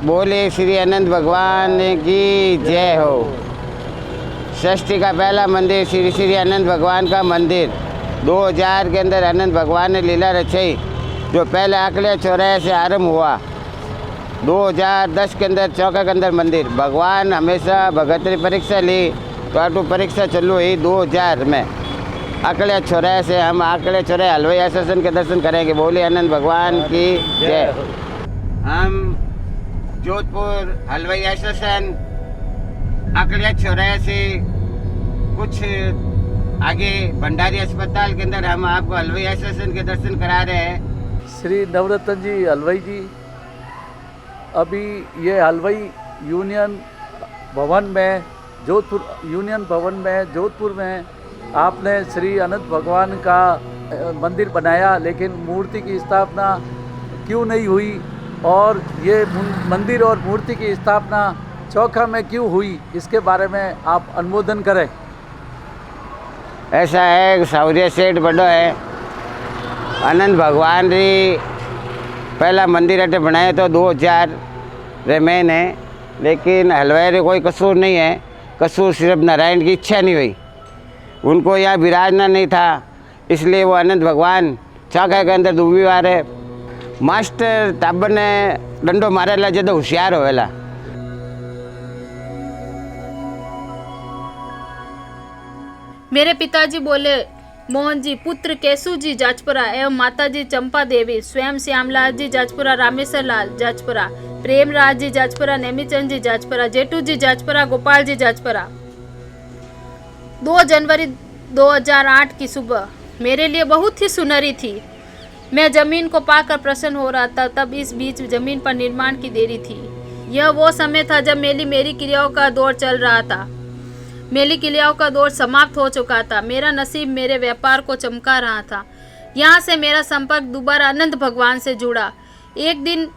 बोले श्री अनंत भगवान की जय हो। षष्ठी का पहला मंदिर श्री श्री अनंत भगवान का मंदिर 2000 के अंदर अनंत भगवान ने लीला रचाई, जो पहले आकड़े चौराहे से आरंभ हुआ। 2010 के अंदर चौका के अंदर मंदिर। भगवान हमेशा भगतरी परीक्षा ली, तो आटू परीक्षा चालू हुई 2000 में। आकड़े चौराहे से हम आकड़े चौराहे हलवाई एसोसिएशन के दर्शन करेंगे। बोले अनंत भगवान की जय। हम जोधपुर हलवाई एसोसिएशन आकड़िया चौराहे से कुछ आगे भंडारी अस्पताल के अंदर हम आपको हलवाई एसोसिएशन के दर्शन करा रहे हैं। श्री नवरत्न जी हलवाई जी, अभी ये हलवाई यूनियन भवन में जोधपुर में आपने श्री अनंत भगवान का मंदिर बनाया, लेकिन मूर्ति की स्थापना क्यों नहीं हुई, और ये मंदिर और मूर्ति की स्थापना चौखा में क्यों हुई, इसके बारे में आप अनुमोदन करें। ऐसा है, सौर्य सेठ बड़ो है, अनंत भगवान री पहला मंदिर अटे बनाए तो 2000 रे मेन है, लेकिन हलवाई रे कोई कसूर नहीं है। कसूर सिर्फ नारायण की इच्छा नहीं हुई, उनको यहाँ विराजना नहीं था, इसलिए वो अनंत भगवान चौका के अंदर दुबीवार है। मास्टर टाबर ने डंडो मारेला जदो होशियार होवेला। मेरे पिताजी बोले मोहन जी, पुत्र केशु जी जाजपुरा एवं माता जी चंपा देवी, स्वयं श्यामलाल जी जाजपुरा, रामेश्वर लाल जाजपुरा, प्रेमराज जी जाजपुरा, नेमीचंद जी जाजपुरा, जेठू जी जाजपुरा, गोपाल जी जाजपुरा। 2 जनवरी 2008 की सुबह मेरे लिए बहुत ही सुनहरी थी। मैं जमीन को पाकर प्रसन्न हो रहा था, तब इस बीच जमीन पर निर्माण की देरी थी। यह वो समय था जब मेरी क्रियाओं का दौर चल रहा था। मेरी क्रियाओं का दौर समाप्त हो चुका था। मेरा नसीब मेरे व्यापार को चमका रहा था। यहाँ से मेरा संपर्क दोबारा अनंत भगवान से जुड़ा। एक दिन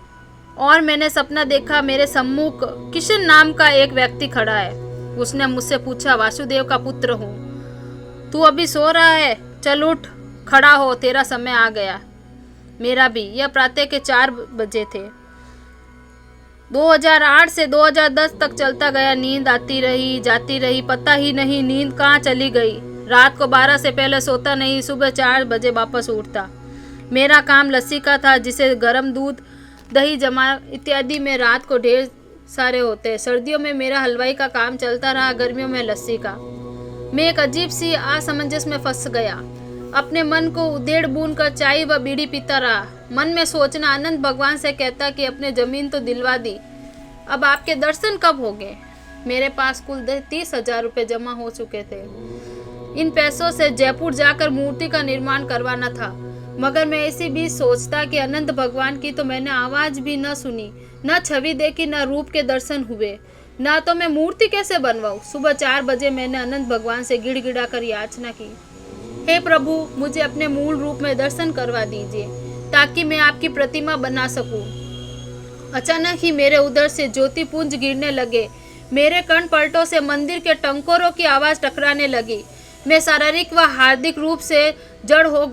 और मैंने सपना देखा, मेरे सम्मुख किशन नाम का एक व्यक्ति खड़ा है। उसने मुझसे पूछा, वासुदेव का पुत्र हूँ, तू अभी सो रहा है? चल उठ, खड़ा हो, तेरा समय आ गया। मेरा भी। यह प्रातः के 4 बजे थे। 2008 से 2010 तक चलता गया। नींद आती रही, जाती रही, पता ही नहीं नींद कहाँ चली गई। रात को 12 से पहले सोता नहीं, सुबह 4 बजे वापस उठता। मेरा काम लस्सी का था, जिसे गर्म दूध, दही जमा इत्यादि में रात को ढेर सारे होते। सर्दियों में मेरा हलवाई का काम चलता रहा, गर्मियों में लस्सी का। मैं एक अजीब सी असमंजस में फंस गया। अपने मन को उधेड़ बून कर चाय व बीड़ी पीता रहा। मन में सोचना, अनंत भगवान से कहता कि अपने जमीन तो दिलवा दी, अब आपके दर्शन कब होंगे। मेरे पास कुल 30,000 रुपये जमा हो चुके थे। इन पैसों से जयपुर जाकर मूर्ति का निर्माण करवाना था, मगर मैं इसी बीच सोचता कि अनंत भगवान की तो मैंने आवाज भी न सुनी, न छवि देखी, न रूप के दर्शन हुए, न तो मैं मूर्ति कैसे बनवाऊं। सुबह 4 बजे मैंने अनंत भगवान से गिड़गिड़ा कर याचना की, हे प्रभु, मुझे अपने मूल रूप में दर्शन करवा दीजिए, ताकि मैं आपकी प्रतिमा बना सकूं। अचानक ही मेरे उधर से ज्योति पुंज गिरने लगे। मेरे कर्ण पलटों से मंदिर के टंकोरों की आवाज टकराने लगी। मैं शारीरिक व हार्दिक रूप से जकड़ हो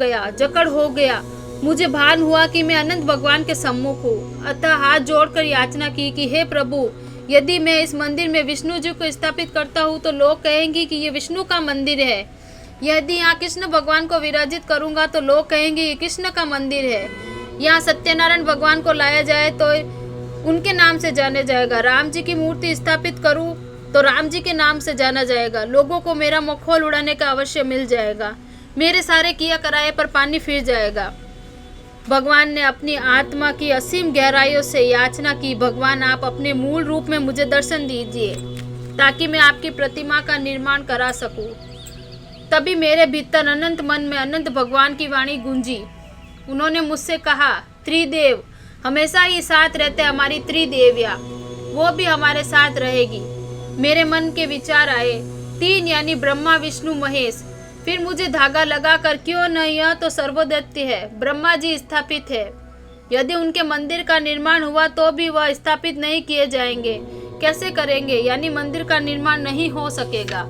गया। मुझे भान हुआ कि मैं अनंत भगवान के सम्मुख हूँ। अतः हाथ जोड़कर याचना की कि हे प्रभु, यदि मैं इस मंदिर में विष्णु जी को स्थापित करता हूँ तो लोग कहेंगे कि ये विष्णु का मंदिर है। यदि यहाँ कृष्ण भगवान को विराजित करूंगा तो लोग कहेंगे ये कृष्ण का मंदिर है। यहाँ सत्यनारायण भगवान को लाया जाए तो उनके नाम से जाने जाएगा। राम जी की मूर्ति स्थापित करूं तो राम जी के नाम से जाना जाएगा। लोगों को मेरा मखौल उड़ाने का अवश्य मिल जाएगा। मेरे सारे किया कराए पर पानी फिर जाएगा। भगवान ने अपनी आत्मा की असीम गहराइयों से याचना की, भगवान आप अपने मूल रूप में मुझे दर्शन दीजिए, ताकि मैं आपकी प्रतिमा का निर्माण करा सकूं। तभी मेरे भीतर अनंत मन में अनंत भगवान की वाणी गूंजी। उन्होंने मुझसे कहा, त्रिदेव हमेशा ही साथ रहते, हमारी त्रिदेविया वो भी हमारे साथ रहेगी। मेरे मन के विचार आए, 3 यानी ब्रह्मा, विष्णु, महेश। फिर मुझे धागा लगाकर, क्यों न, यह तो सर्वोदत्त है, ब्रह्मा जी स्थापित है। यदि उनके मंदिर का निर्माण हुआ तो भी वह स्थापित नहीं किए जाएंगे। कैसे करेंगे, यानी मंदिर का निर्माण नहीं हो सकेगा।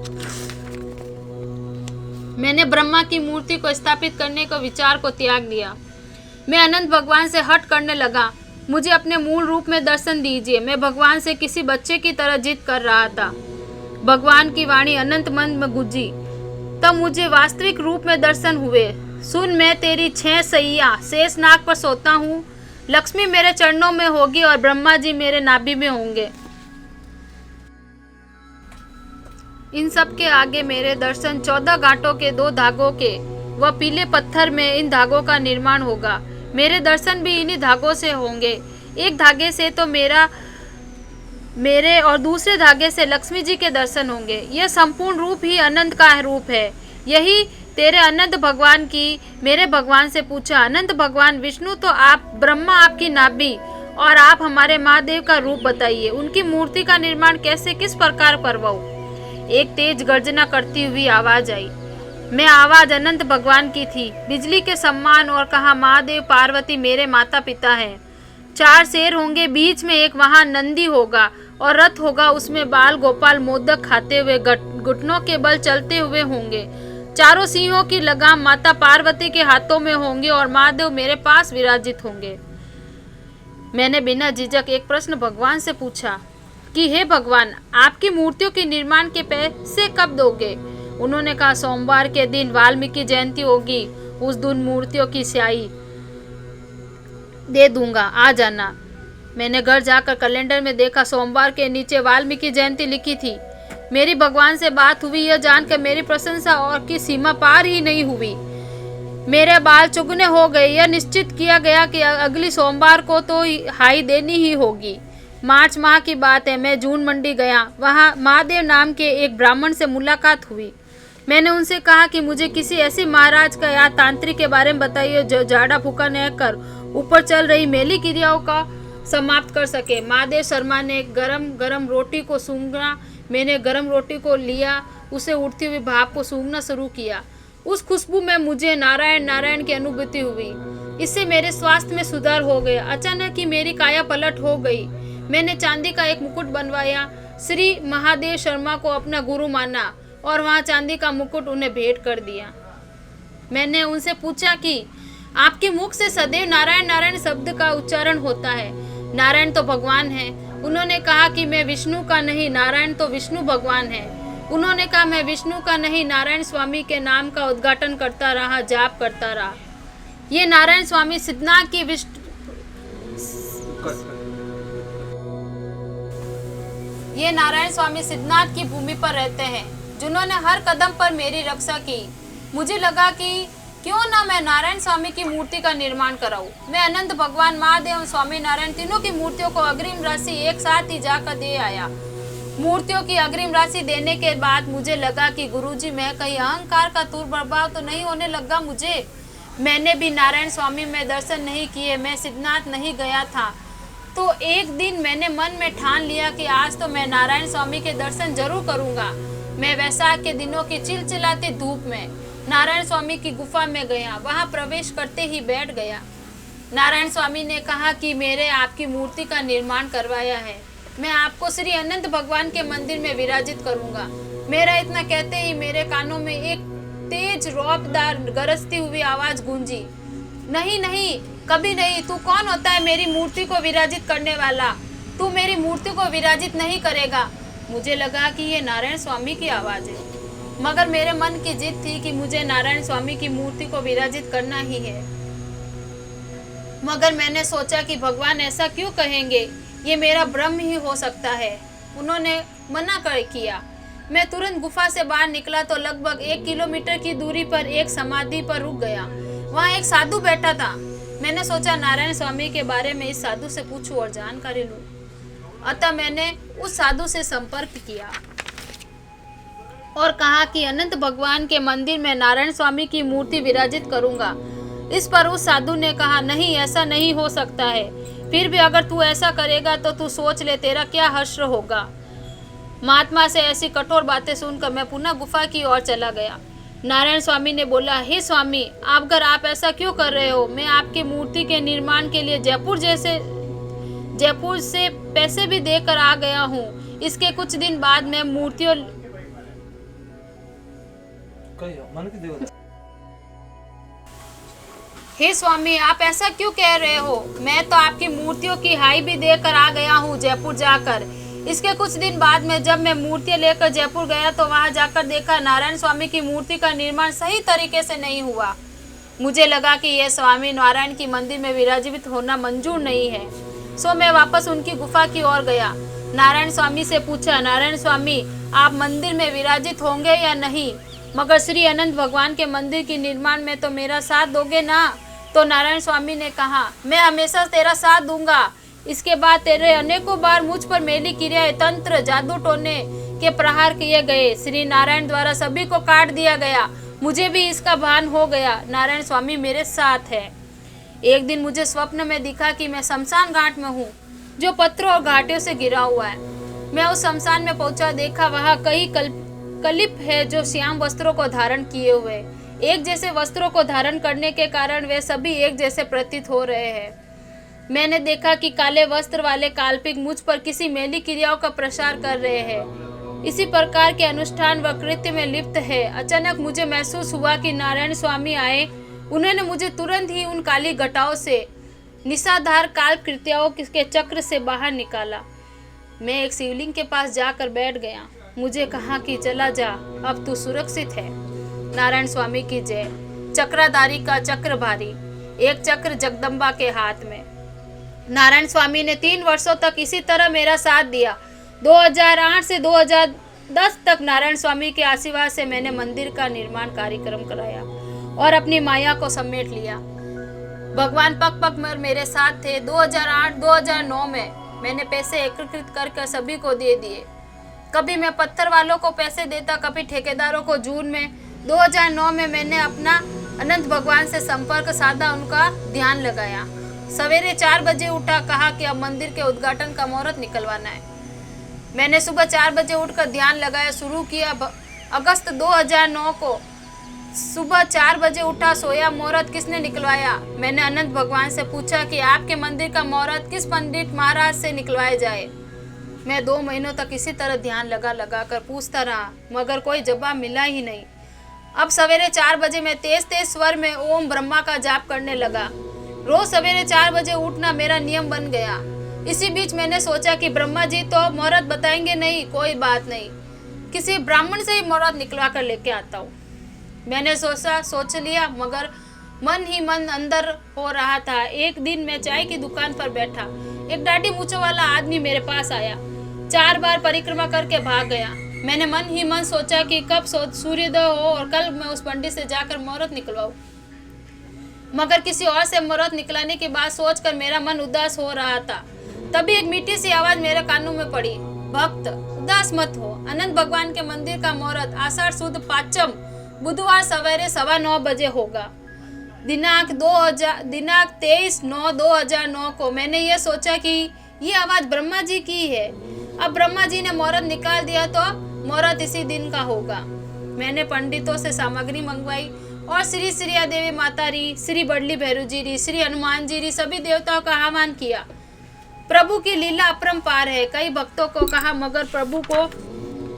मैंने ब्रह्मा की मूर्ति को स्थापित करने को विचार को त्याग दिया। मैं अनंत भगवान से हट करने लगा। मुझे अपने मूल रूप में दर्शन दीजिए। मैं भगवान से किसी बच्चे की तरह जिद कर रहा था। भगवान की वाणी अनंत मन में गूंजी। तब मुझे वास्तविक रूप में दर्शन हुए। सुन, मैं तेरी 6 सैया शेष नाग पर सोता हूँ। लक्ष्मी मेरे चरणों में होगी और ब्रह्मा जी मेरे नाभि में होंगे। इन सब के आगे मेरे दर्शन 14 गांठों के 2 धागों के व पीले पत्थर में इन धागों का निर्माण होगा। मेरे दर्शन भी इन्हीं धागों से होंगे। एक धागे से तो मेरे और दूसरे धागे से लक्ष्मी जी के दर्शन होंगे। यह संपूर्ण रूप ही अनंत का रूप है। यही तेरे अनंत भगवान की मेरे भगवान से पूछा। अनंत भगवान विष्णु तो आप, ब्रह्मा आपकी नाभि और आप हमारे महादेव का रूप बताइए। उनकी मूर्ति का निर्माण कैसे, किस प्रकार करवाऊं? एक तेज गर्जना करती हुई आवाज आई। मैं आवाज अनंत भगवान की थी, बिजली के समान, और कहा, महादेव पार्वती मेरे माता पिता हैं। 4 शेर होंगे, बीच में एक वहां नंदी होगा और रथ होगा, उसमें बाल गोपाल मोदक खाते हुए घुटनों के बल चलते हुए होंगे। 4 सिंहों की लगाम माता पार्वती के हाथों में होंगे और महादेव मेरे पास विराजित होंगे। मैंने बिना झिझक एक प्रश्न भगवान से पूछा कि हे भगवान, आपकी मूर्तियों के निर्माण के पैसे कब दोगे? उन्होंने कहा, सोमवार के दिन वाल्मीकि जयंती होगी, उस दिन मूर्तियों की स्याही दे दूंगा, आ जाना। मैंने घर जाकर कैलेंडर में देखा, सोमवार के नीचे वाल्मीकि जयंती लिखी थी। मेरी भगवान से बात हुई, यह जानकर मेरी प्रशंसा और की सीमा पार ही नहीं हुई। मेरे बाल चुगने हो गए। यह निश्चित किया गया कि अगली सोमवार को तो हाई देनी ही होगी। मार्च माह की बात है। मैं जून मंडी गया। वहाँ महादेव नाम के एक ब्राह्मण से मुलाकात हुई। मैंने उनसे कहा कि मुझे किसी ऐसे महाराज का या तांत्रिक के बारे में बताइए जो झाड़ा फूका न कर ऊपर चल रही मेली क्रियाओं का समाप्त कर सके। महादेव शर्मा ने गरम गरम रोटी को सूंघना। मैंने गरम रोटी को लिया, उसे उठती हुई भाप को सूंघना शुरू किया। उस खुशबू में मुझे नारायण नारायण की अनुभूति हुई। इससे मेरे स्वास्थ्य में सुधार हो गया। अचानक ही मेरी काया पलट हो गई। मैंने चांदी का एक मुकुट बनवाया, श्री महादेव शर्मा को अपना गुरु माना और वहाँ चांदी का मुकुट उन्हें भेंट कर दिया। मैंने उनसे पूछा कि आपके मुख से सदैव नारायण नारायण शब्द का उच्चारण होता है, नारायण तो भगवान है। उन्होंने कहा कि मैं विष्णु का नहीं, नारायण तो विष्णु भगवान है। उन्होंने कहा, मैं विष्णु का नहीं, नारायण स्वामी के नाम का उद्घाटन करता रहा, जाप करता रहा। ये नारायण स्वामी सिद्धनाथ की ये नारायण स्वामी सिद्धनाथ की भूमि पर रहते हैं, जिन्होंने हर कदम पर मेरी रक्षा की। मुझे लगा कि क्यों ना मैं नारायण स्वामी की मूर्ति का निर्माण कराऊं। मैं अनंत भगवान महादेव और स्वामी नारायण तीनों की मूर्तियों को अग्रिम राशि एक साथ ही जाकर दे आया। मूर्तियों की अग्रिम राशि देने के बाद मुझे लगा कि गुरुजी, मैं कहीं अहंकार का दुर्प्रभाव तो नहीं होने लगा मुझे। मैंने भी नारायण स्वामी में दर्शन नहीं किए, मैं सिद्धनाथ नहीं गया था। तो एक दिन मैंने मन में ठान लिया कि आज तो मैं नारायण स्वामी के दर्शन जरूर करूंगा। मैं वैशाख के दिनों की चिलचिलाती धूप में नारायण स्वामी की गुफा में गया। वहां प्रवेश करते ही बैठ गया। नारायण स्वामी ने कहा कि मेरे आपकी मूर्ति का निर्माण करवाया है, मैं आपको श्री अनंत भगवान के मंदिर में विराजित करूंगा। मेरा इतना कहते ही मेरे कानों में एक तेज रौबदार गरजती हुई आवाज गूंजी, नहीं नहीं, कभी नहीं। तू कौन होता है मेरी मूर्ति को विराजित करने वाला? तू मेरी मूर्ति को विराजित नहीं करेगा। मुझे लगा कि ये नारायण स्वामी की आवाज है, मगर मेरे मन की जिद थी कि मुझे नारायण स्वामी की मूर्ति को विराजित करना ही है। मगर मैंने सोचा कि भगवान ऐसा क्यों कहेंगे, ये मेरा भ्रम ही हो सकता है। उन्होंने मना कर किया। मैं तुरंत गुफा से बाहर निकला तो लगभग 1 किलोमीटर की दूरी पर एक समाधि पर रुक गया। वहाँ एक साधु बैठा था। मैंने सोचा नारायण स्वामी के बारे में इस साधु से पूछूं और जानकारी लूं। अतः मैंने उस साधु से संपर्क किया और कहा कि अनंत भगवान के मंदिर में नारायण स्वामी की मूर्ति विराजित करूंगा। इस पर उस साधु ने कहा, नहीं, ऐसा नहीं हो सकता है। फिर भी अगर तू ऐसा करेगा तो तू सोच ले तेरा क्या हश्र होगा। महात्मा से ऐसी कठोर बातें सुनकर मैं पुनः गुफा की ओर चला गया। नारायण स्वामी ने बोला, हे स्वामी, अगर आप ऐसा क्यों कर रहे हो? मैं आपकी मूर्ति के निर्माण के लिए जयपुर से पैसे भी देकर आ गया हूँ। इसके कुछ दिन बाद मैं मूर्तियों हे स्वामी, आप ऐसा क्यों कह रहे हो? मैं तो आपकी मूर्तियों की हाई भी देकर आ गया हूँ जयपुर जाकर। इसके कुछ दिन बाद में जब मैं मूर्तियाँ लेकर जयपुर गया तो वहाँ जाकर देखा नारायण स्वामी की मूर्ति का निर्माण सही तरीके से नहीं हुआ। मुझे लगा कि यह स्वामी नारायण की मंदिर में विराजित होना मंजूर नहीं है। सो मैं वापस उनकी गुफा की ओर गया। नारायण स्वामी से पूछा, नारायण स्वामी, आप मंदिर में विराजित होंगे या नहीं? मगर श्री अनंत भगवान के मंदिर के निर्माण में तो मेरा साथ दोगे ना? तो नारायण स्वामी ने कहा, मैं हमेशा तेरा साथ दूंगा। इसके बाद तेरे अनेकों बार मुझ पर मेली क्रियाएं, तंत्र, जादू टोने के प्रहार किए गए। श्री नारायण द्वारा सभी को काट दिया गया। मुझे भी इसका भान हो गया। नारायण स्वामी मेरे साथ है। एक दिन मुझे स्वप्न में दिखा कि मैं शमशान घाट में हूँ जो पत्थरों और घाटियों से घिरा हुआ है। मैं उस शमशान में पहुंचा, देखा वहाँ कई कलिप है जो श्याम वस्त्रों को धारण किए हुए। एक जैसे वस्त्रों को धारण करने के कारण वे सभी एक जैसे प्रतीत हो रहे हैं। मैंने देखा कि काले वस्त्र वाले काल्पिक मुझ पर किसी मेली क्रियाओं का प्रसार कर रहे हैं। इसी प्रकार के अनुष्ठान व कृत्य में लिप्त है। अचानक मुझे महसूस हुआ कि नारायण स्वामी आए। उन्होंने मुझे तुरंत ही उन काली घटाओं से, निशाधार काल्प कृत्याओं के चक्र से बाहर निकाला। मैं एक शिवलिंग के पास जाकर बैठ गया। मुझे कहा कि चला जा, अब तू सुरक्षित है। नारायण स्वामी की जय। चक्रधारी का चक्र भारी, एक चक्र जगदम्बा के हाथ में। नारायण स्वामी ने 3 वर्षों तक इसी तरह मेरा साथ दिया। 2008 से 2010 तक नारायण स्वामी के आशीर्वाद से मैंने मंदिर का निर्माण कार्यक्रम कराया और अपनी माया को समेट लिया। भगवान पग पग में मेरे साथ थे। 2008-2009 में मैंने पैसे एकत्रित करके सभी को दे दिए। कभी मैं पत्थर वालों को पैसे देता, कभी ठेकेदारों को। जून में 2009 में मैंने अपना अनंत भगवान से संपर्क साधा, उनका ध्यान लगाया। सवेरे 4 बजे उठा, कहा कि अब मंदिर के उद्घाटन का मुहूर्त निकलवाना है। मैंने सुबह 4 बजे उठकर ध्यान लगाया शुरू किया। अगस्त 2009 को सुबह 4 बजे उठा, सोया। मुहूर्त किसने निकलवाया? मैंने अनंत भगवान से पूछा कि आपके मंदिर का मुहूर्त किस पंडित महाराज से निकलवाया जाए। मैं 2 महीनों तक इसी तरह ध्यान लगा कर पूछता रहा, मगर कोई जवाब मिला ही नहीं। अब सवेरे 4 बजे मैं तेज स्वर में ओम ब्रह्मा का जाप करने लगा। रोज सवेरे 4 बजे उठना मेरा नियम बन गया। इसी बीच मैंने सोचा कि ब्रह्मा जी तो मुहूर्त बताएंगे नहीं, कोई बात नहीं, किसी ब्राह्मण से ही मुहूर्त निकलवा कर लेके आता हूँ। मैंने सोच लिया, मगर मन ही मन अंदर हो रहा था। एक दिन मैं चाय की दुकान पर बैठा, एक दाढ़ी मूंछों वाला आदमी मेरे पास आया। 4 बार परिक्रमा करके भाग गया। मैंने मन ही मन सोचा कि कब सूर्योदय हो और कल मैं उस पंडित से जाकर मुहूर्त निकलवाऊं। मगर किसी और से मुहूर्त निकलाने की बात सोचकर मेरा मन उदास हो रहा था। तभी एक मीठी सी आवाज मेरे कानों में पड़ी, भक्त उदास मत हो, अनंत भगवान के मंदिर का मुहूर्त आषाढ़ सुद 5 बुधवार सवेरे 9:15 बजे होगा। दिनांक 23/9/2009 को मैंने ये सोचा कि ये आवाज ब्रह्मा जी की है। अब ब्रह्मा जी ने मुहूर्त निकाल दिया तो मुहूर्त इसी दिन का होगा। मैंने पंडितों से सामग्री मंगवाई और श्री श्रिया देवी माता री, श्री बडली भैरू जी री, श्री हनुमान जी री, सभी देवताओं का आह्वान किया। प्रभु की लीला अपरंपार है। कई भक्तों को कहा, मगर प्रभु को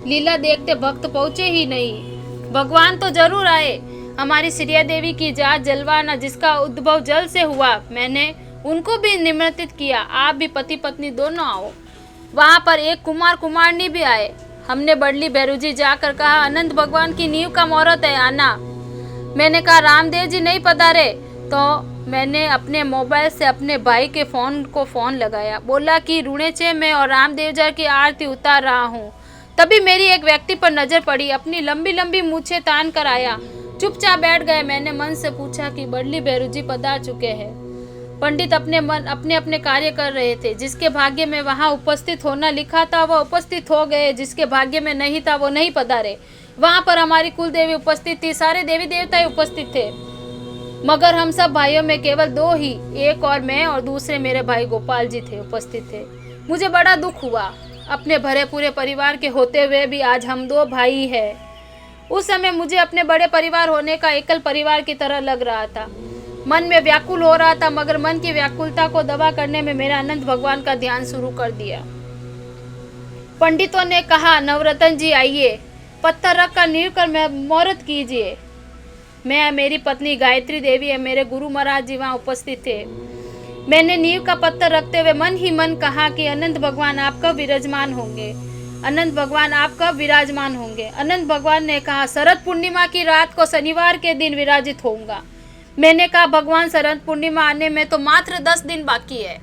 लीला देखते भक्त पहुंचे ही नहीं। भगवान तो जरूर आए। हमारी श्रिया देवी की जात जलवाना, जिसका उद्भव जल से हुआ, मैंने उनको भी निमंत्रित किया। आप भी पति पत्नी दोनों आओ। वहाँ पर एक कुमार कुमारनी भी आए। हमने बडली भैरू जी जाकर कहा, अनंत भगवान की नींव का मुहूर्त है, आना। मैंने कहा, रामदेव जी नहीं पधारे। तो मैंने अपने मोबाइल से अपने भाई के फ़ोन लगाया। बोला कि रुणेचे में और रामदेव जी की आरती उतार रहा हूँ। तभी मेरी एक व्यक्ति पर नजर पड़ी, अपनी लंबी लंबी मूछें तान कर आया। चुपचाप बैठ गए। मैंने मन से पूछा कि बडली भैरू जी पधार चुके हैं। पंडित अपने कार्य कर रहे थे। जिसके भाग्य में वहाँ उपस्थित होना लिखा था वह उपस्थित हो गए, जिसके भाग्य में नहीं था वो नहीं पधारे। वहाँ पर हमारी कुल देवी उपस्थित थी, सारे देवी देवता उपस्थित थे, मगर हम सब भाइयों में केवल 2 ही, एक और मैं और दूसरे मेरे भाई गोपाल जी थे, उपस्थित थे। मुझे बड़ा दुख हुआ। अपने भरे पूरे परिवार के होते हुए भी आज हम 2 भाई हैं। उस समय मुझे अपने बड़े परिवार होने का एकल परिवार की तरह लग रहा था। मन में व्याकुल हो रहा था, मगर मन की व्याकुलता को दबा करने में मेरा अनंत भगवान का ध्यान शुरू कर दिया। पंडितों ने कहा, नवरत्न जी आइए, पत्थर रख कर नींव कर मुहूर्त कीजिए। मैं, मेरी पत्नी गायत्री देवी और मेरे गुरु महाराज जी वहाँ उपस्थित थे। मैंने नींव का पत्थर रखते हुए मन ही मन कहा कि अनंत भगवान आप कब विराजमान होंगे, अनंत भगवान आप कब विराजमान होंगे। अनंत भगवान ने कहा शरद पूर्णिमा की रात को शनिवार के दिन विराजित होऊंगा। मैंने कहा भगवान शरद पूर्णिमा आने में तो मात्र 10 दिन बाकी है,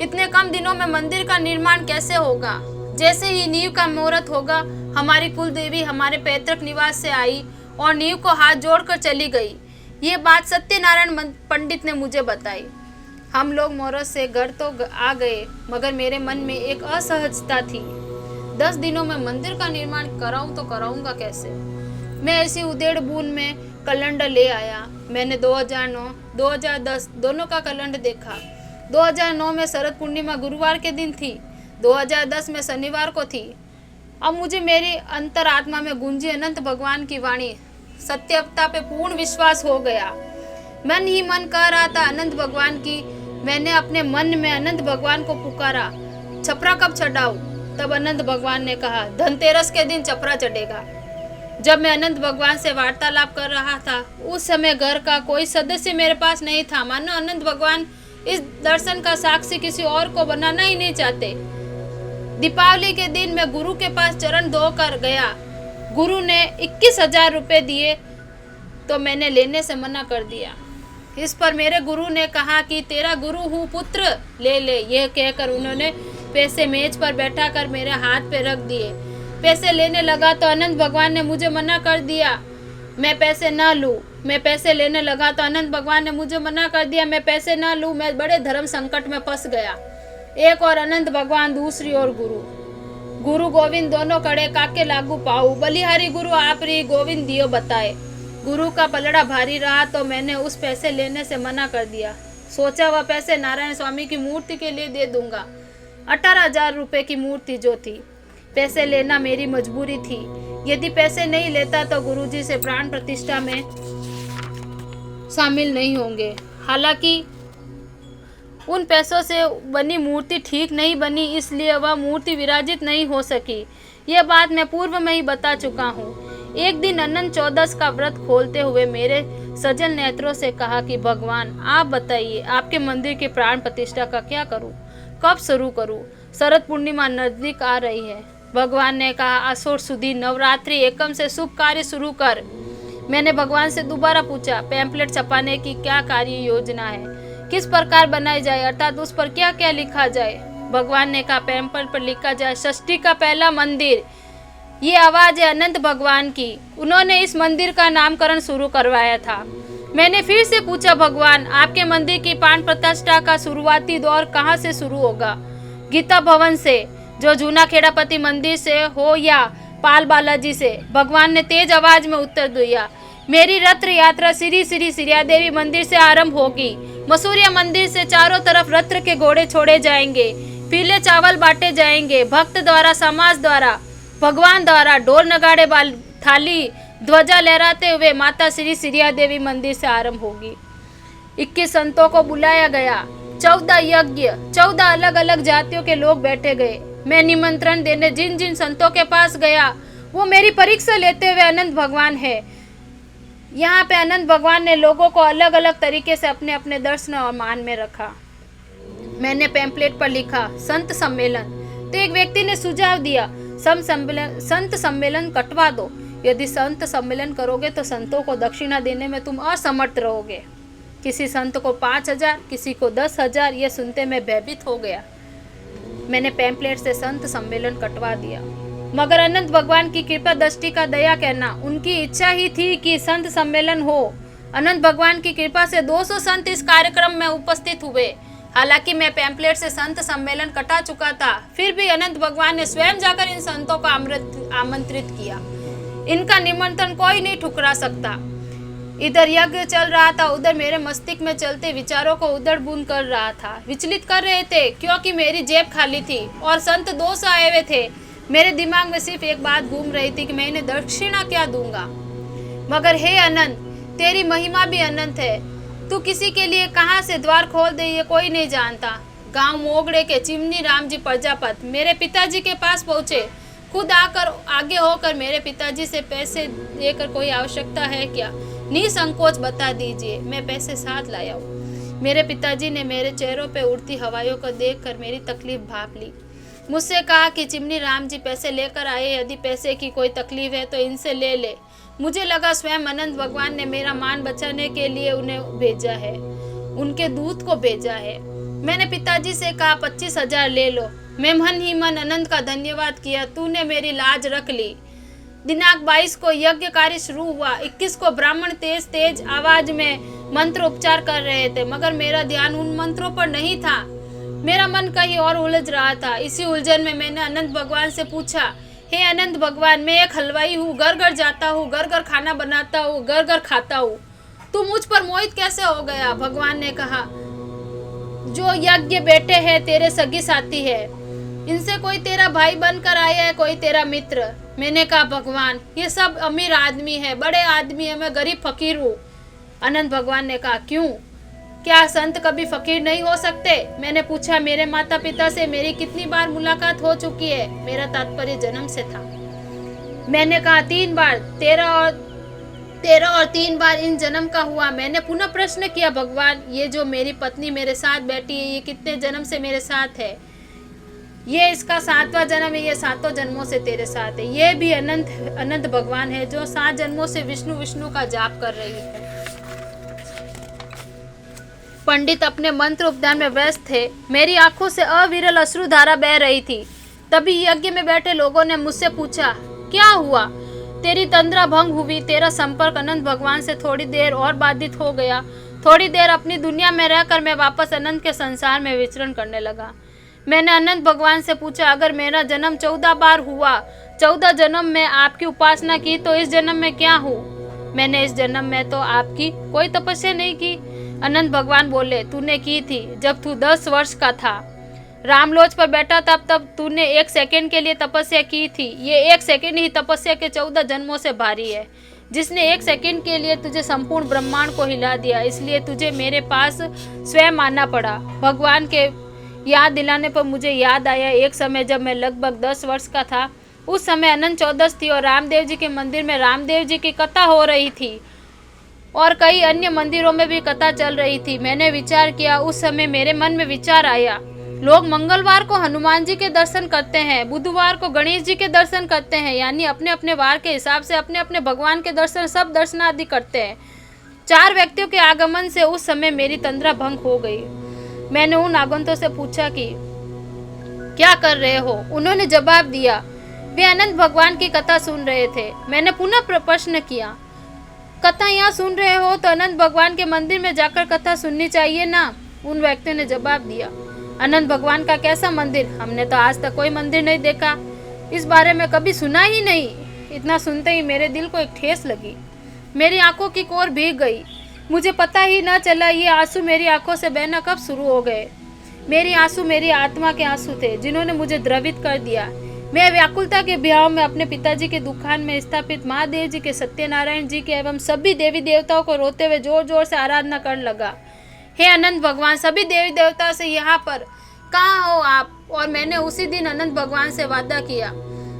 इतने कम दिनों में मंदिर का निर्माण कैसे होगा। जैसे ही नींव का मुहूर्त होगा हमारी कुल देवी हमारे पैतृक निवास से आई और नींव को हाथ जोड़कर चली गई। ये बात सत्यनारायण पंडित ने मुझे बताई। हम लोग मुहूर्त से घर तो आ गए, मगर मेरे मन में एक असहजता थी। 10 दिनों में मंदिर का निर्माण कराऊं तो कराऊंगा कैसे। मैं ऐसी उधेड़ बूंद में कैलेंडर ले आया। मैंने 2009, 2010 दोनों का कैलेंडर देखा। 2009 में शरद पूर्णिमा गुरुवार के दिन थी, 2010 में शनिवार को थी। अब मुझे मेरी अंतरात्मा में गूंजी अनंत भगवान की वाणी सत्यता पे पूर्ण विश्वास हो गया। मन ही मन कह रहा था अनंत भगवान की। मैंने अपने मन में अनंत भगवान को पुकारा, छपरा कब चढ़ाऊं। तब अनंत भगवान ने कहा धनतेरस के दिन छपरा चढ़ेगा। जब मैं अनंत भगवान से वार्तालाप कर रहा था उस समय घर का कोई सदस्य मेरे पास नहीं था। मानो अनंत भगवान इस दर्शन का साक्षी किसी और को बनाना ही नहीं चाहते। दीपावली के दिन मैं गुरु के पास चरण धोकर गया। गुरु ने 21,000 रुपये दिए तो मैंने लेने से मना कर दिया। इस पर मेरे गुरु ने कहा कि तेरा गुरु हूँ पुत्र, ले ले। यह कहकर उन्होंने पैसे मेज पर बैठा कर मेरे हाथ पे रख दिए। पैसे लेने लगा तो अनंत भगवान ने मुझे मना कर दिया मैं पैसे ना लूँ। मैं पैसे लेने लगा तो अनंत भगवान ने मुझे मना कर दिया मैं पैसे ना लूँ। मैं बड़े धर्म संकट में फंस गया। एक और अनंत भगवान, दूसरी ओर गुरु गोविंद दोनों कड़े काके लागू पाऊ। बलिहारी गुरु आप री गोविंद दियो बताए। गुरु का पलड़ा भारी रहा तो मैंने उस पैसे लेने से मना कर दिया। सोचा वह पैसे नारायण स्वामी की मूर्ति के लिए दे दूंगा। 18,000 रुपये की मूर्ति जो थी। पैसे लेना मेरी मजबूरी थी। यदि पैसे नहीं लेता तो गुरुजी से प्राण प्रतिष्ठा में शामिल नहीं होंगे। हालांकि उन पैसों से बनी मूर्ति ठीक नहीं बनी, इसलिए वह मूर्ति विराजित नहीं हो सकी। यह बात मैं पूर्व में ही बता चुका हूँ। एक दिन अनंत चौदस का व्रत खोलते हुए मेरे सजल नेत्रों से कहा कि भगवान आप बताइए आपके मंदिर की प्राण प्रतिष्ठा का क्या करूं, कब शुरू करूं। शरद पूर्णिमा नजदीक आ रही है। भगवान ने कहा आषाढ़ सुदी नवरात्रि एकम से शुभ कार्य शुरू कर। मैंने भगवान से दोबारा पूछा पैम्पलेट छपाने की क्या कार्य योजना है, किस प्रकार बनाई जाए, अर्थात उस पर क्या क्या लिखा जाए। भगवान ने कहा पैम्पलेट पर लिखा जाए षष्ठी का पहला मंदिर। ये आवाज है अनंत भगवान की। उन्होंने इस मंदिर का नामकरण शुरू करवाया था। मैंने फिर से पूछा भगवान आपके मंदिर की प्राण प्रतिष्ठा का शुरुआती दौर कहाँ से शुरू होगा। गीता भवन से, जो जूना खेड़ापति मंदिर से हो या पाल बालाजी से। भगवान ने तेज आवाज में उत्तर दिया मेरी रथ यात्रा श्री श्री सिरिया देवी मंदिर से आरंभ होगी। मसूरिया मंदिर से चारों तरफ रथ के घोड़े छोड़े जाएंगे, पीले चावल बांटे जाएंगे। भक्त द्वारा, समाज द्वारा, भगवान द्वारा ढोल नगाड़े थाली ध्वजा लहराते हुए माता श्री सिरिया देवी मंदिर से आरंभ होगी। 21 संतों को बुलाया गया। 14 यज्ञ, 14 अलग अलग जातियों के लोग बैठे गए। मैं निमंत्रण देने जिन जिन संतों के पास गया वो मेरी परीक्षा लेते हुए अनंत भगवान है। यहाँ पे अनंत भगवान ने लोगों को अलग अलग तरीके से अपने अपने दर्शन और मान में रखा। मैंने पैम्पलेट पर लिखा संत सम्मेलन, तो एक व्यक्ति ने सुझाव दिया संत सम्मेलन कटवा दो। यदि संत सम्मेलन करोगे तो संतों को दक्षिणा देने में तुम असमर्थ रहोगे। किसी संत को 5,000, किसी को 10,000। यह सुनते मैं भयभीत हो गया। मैंने पैम्पलेट से संत सम्मेलन कटवा दिया। मगर अनंत भगवान की कृपा दृष्टि का दया कहना, उनकी इच्छा ही थी कि संत सम्मेलन हो। अनंत भगवान की कृपा से 200 संत इस कार्यक्रम में उपस्थित हुए। हालांकि मैं पैम्पलेट से संत सम्मेलन कटा चुका था, फिर भी अनंत भगवान ने स्वयं जाकर इन संतों को आमंत्रित किया। इनका निमंत्रण कोई नहीं ठुकरा सकता। इधर यज्ञ चल रहा था, उधर मेरे मस्तिष्क में चलते विचारों को उधड़ बुन कर रहा था, विचलित कर रहे थे, क्योंकि मेरी जेब खाली थी और संत 200 आए हुए थे। मेरे दिमाग में सिर्फ एक बात घूम रही थी कि मैं इन्हें दक्षिणा क्या दूंगा। मगर हे अनंत, तेरी महिमा भी अनंत है। तू किसी के लिए कहाँ से द्वार खोल दे ये कोई नहीं जानता। गांव मोगड़े के चिमनी राम जी प्रजापत मेरे पिताजी के पास पहुँचे। खुद आगे होकर मेरे पिताजी से पैसे लेकर कोई आवश्यकता है क्या। निसंकोच बता दीजिए, मैं पैसे साथ लाया हूँ। मेरे पिताजी ने मेरे चेहरों पे उड़ती हवाइयों को देखकर मेरी तकलीफ भाप ली। मुझसे कहा कि चिमनी राम जी पैसे लेकर आए, यदि पैसे की कोई तकलीफ है तो इनसे ले ले। मुझे लगा स्वयं अनंत भगवान ने मेरा मान बचाने के लिए उन्हें भेजा है, उनके दूत को भेजा है। मैंने पिताजी से कहा 25,000 ले लो। मैं मन ही मन अनंत का धन्यवाद किया, तूने मेरी लाज रख ली। दिनांक 22 को यज्ञ कार्य शुरू हुआ। 21 को ब्राह्मण तेज तेज आवाज में मंत्र उपचार कर रहे थे, मगर मेरा ध्यान उन मंत्रों पर नहीं था। मेरा मन कहीं और उलझ रहा था। इसी उलझन में मैंने अनंत भगवान से पूछा, हे अनंत भगवान, मैं एक हलवाई हूँ, घर घर जाता हूँ, घर घर खाना बनाता हूँ, घर घर खाता हूँ, तू मुझ पर मोहित कैसे हो गया? भगवान ने कहा, जो यज्ञ बेटे हैं तेरे सगी साथी है, इनसे कोई तेरा भाई बनकर आया है, कोई तेरा मित्र। मैंने कहा, भगवान ये सब अमीर आदमी है, बड़े आदमी है, मैं गरीब फकीर हूँ। अनंत भगवान ने कहा, क्यों, क्या संत कभी फकीर नहीं हो सकते? मैंने पूछा, मेरे माता पिता से मेरी कितनी बार मुलाकात हो चुकी है? मेरा तात्पर्य जन्म से था। मैंने कहा 3 बार, 13 और 3 बार इन जन्म का हुआ। मैंने पुनः प्रश्न किया, भगवान ये जो मेरी पत्नी मेरे साथ बैठी है, ये कितने जन्म से मेरे साथ है? ये इसका 7वां जन्म है, ये 7 जन्मों से तेरे साथ है। ये भी अनंत भगवान है जो 7 जन्मों से विष्णु का जाप कर रही है। पंडित अपने मंत्र उपदान में व्यस्त थे। मेरी आंखों से अविरल अश्रुधारा बह रही थी। तभी यज्ञ में बैठे लोगों ने मुझसे पूछा, क्या हुआ? तेरी तंद्रा भंग हुई, तेरा संपर्क अनंत भगवान से थोड़ी देर और बाधित हो गया। थोड़ी देर अपनी दुनिया में रहकर मैं वापस अनंत के संसार में विचरण करने लगा। मैंने अनंत भगवान से पूछा, अगर मेरा जन्म 14 बार हुआ, 14 जन्म में आपकी उपासना की, तो इस जन्म में क्या हूँ? मैंने इस जन्म में तो आपकी कोई तपस्या नहीं की। अनंत भगवान बोले, तूने की थी जब तू 10 वर्ष का था, रामलोच पर बैठा तब तूने 1 सेकंड के लिए तपस्या की थी। ये 1 सेकंड ही तपस्या के 14 जन्मों से भारी है, जिसने 1 सेकंड के लिए तुझे संपूर्ण ब्रह्मांड को हिला दिया। इसलिए तुझे मेरे पास स्वयं आना पड़ा। भगवान के याद दिलाने पर मुझे याद आया, एक समय जब मैं लगभग 10 वर्ष का था, उस समय अनंत चौदस थी और रामदेव जी के मंदिर में रामदेव जी की कथा हो रही थी और कई अन्य मंदिरों में भी कथा चल रही थी। मैंने विचार किया, उस समय मेरे मन में विचार आया, लोग मंगलवार को हनुमान जी के दर्शन करते हैं, बुधवार को गणेश जी के दर्शन करते हैं, यानी अपने अपने वार के हिसाब से अपने अपने भगवान के दर्शन सब दर्शनादि करते हैं। 4 व्यक्तियों के आगमन से उस समय मेरी तंद्रा भंग हो गई। मैंने उन आगंतुकों से पूछा कि क्या कर रहे हो? उन्होंने जवाब दिया, वे अनंत भगवान की कथा सुन रहे थे। मैंने पुनः प्रश्न किया, कथा यहाँ सुन रहे हो तो अनंत भगवान के मंदिर में जाकर कथा सुननी चाहिए ना? उन व्यक्तियों ने जवाब दिया, अनंत भगवान का कैसा मंदिर? हमने तो आज तक कोई मंदिर नहीं देखा, इस बारे में कभी सुना ही नहीं। इतना सुनते ही मेरे दिल को एक ठेस लगी, मेरी आंखों की कोर भीग गई। मुझे पता ही न चला ये आंसू मेरी आंखों से बहना कब शुरू हो गए। मेरी आंसू मेरी आत्मा के आंसू थे जिन्होंने मुझे द्रवित कर दिया। मैं व्याकुलता के भाव में अपने पिताजी के दुकान में स्थापित महादेव जी के, सत्यनारायण जी के एवं सभी देवी देवताओं को रोते हुए जोर जोर से आराधना करने लगा। हे अनंत भगवान, सभी देवी देवता से यहाँ पर कहाँ हो आप? और मैंने उसी दिन अनंत भगवान से वादा किया,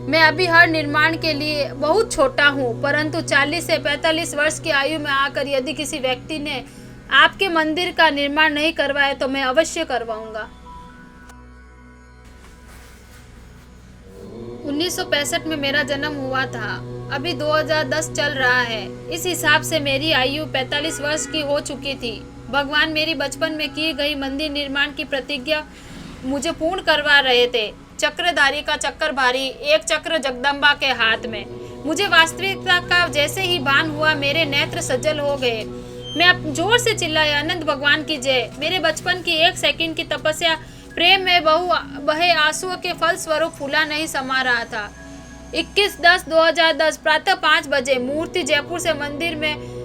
मैं अभी हर निर्माण के लिए बहुत छोटा हूँ, परंतु 40 से 45 वर्ष की आयु में आकर यदि किसी व्यक्ति ने आपके मंदिर का निर्माण नहीं करवाया तो मैं अवश्य करवाऊंगा। 1965 में मेरा जन्म हुआ था, अभी 2010 चल रहा है। इस हिसाब से मेरी आयु 45 वर्ष की हो चुकी थी। भगवान मेरी बचपन में की गई मंदिर निर्माण की प्रतिज्ञा मुझे पूर्ण करवा रहे थे। चक्रधारी का चक्कर भारी, एक चक्र जगदम्बा के हाथ में। मुझे वास्तविकता का जैसे ही भान हुआ, मेरे नेत्र सज्जल हो गए। मैं अब जोर से चिल्लाया, अनंत भगवान की जय। मेरे बचपन की 1 सेकंड की तपस्या प्रेम में बहे आंसुओं के फल स्वरूप फूला नहीं समा रहा था। 21/10/2010 प्रातः 5 बजे मूर्ति जयपुर से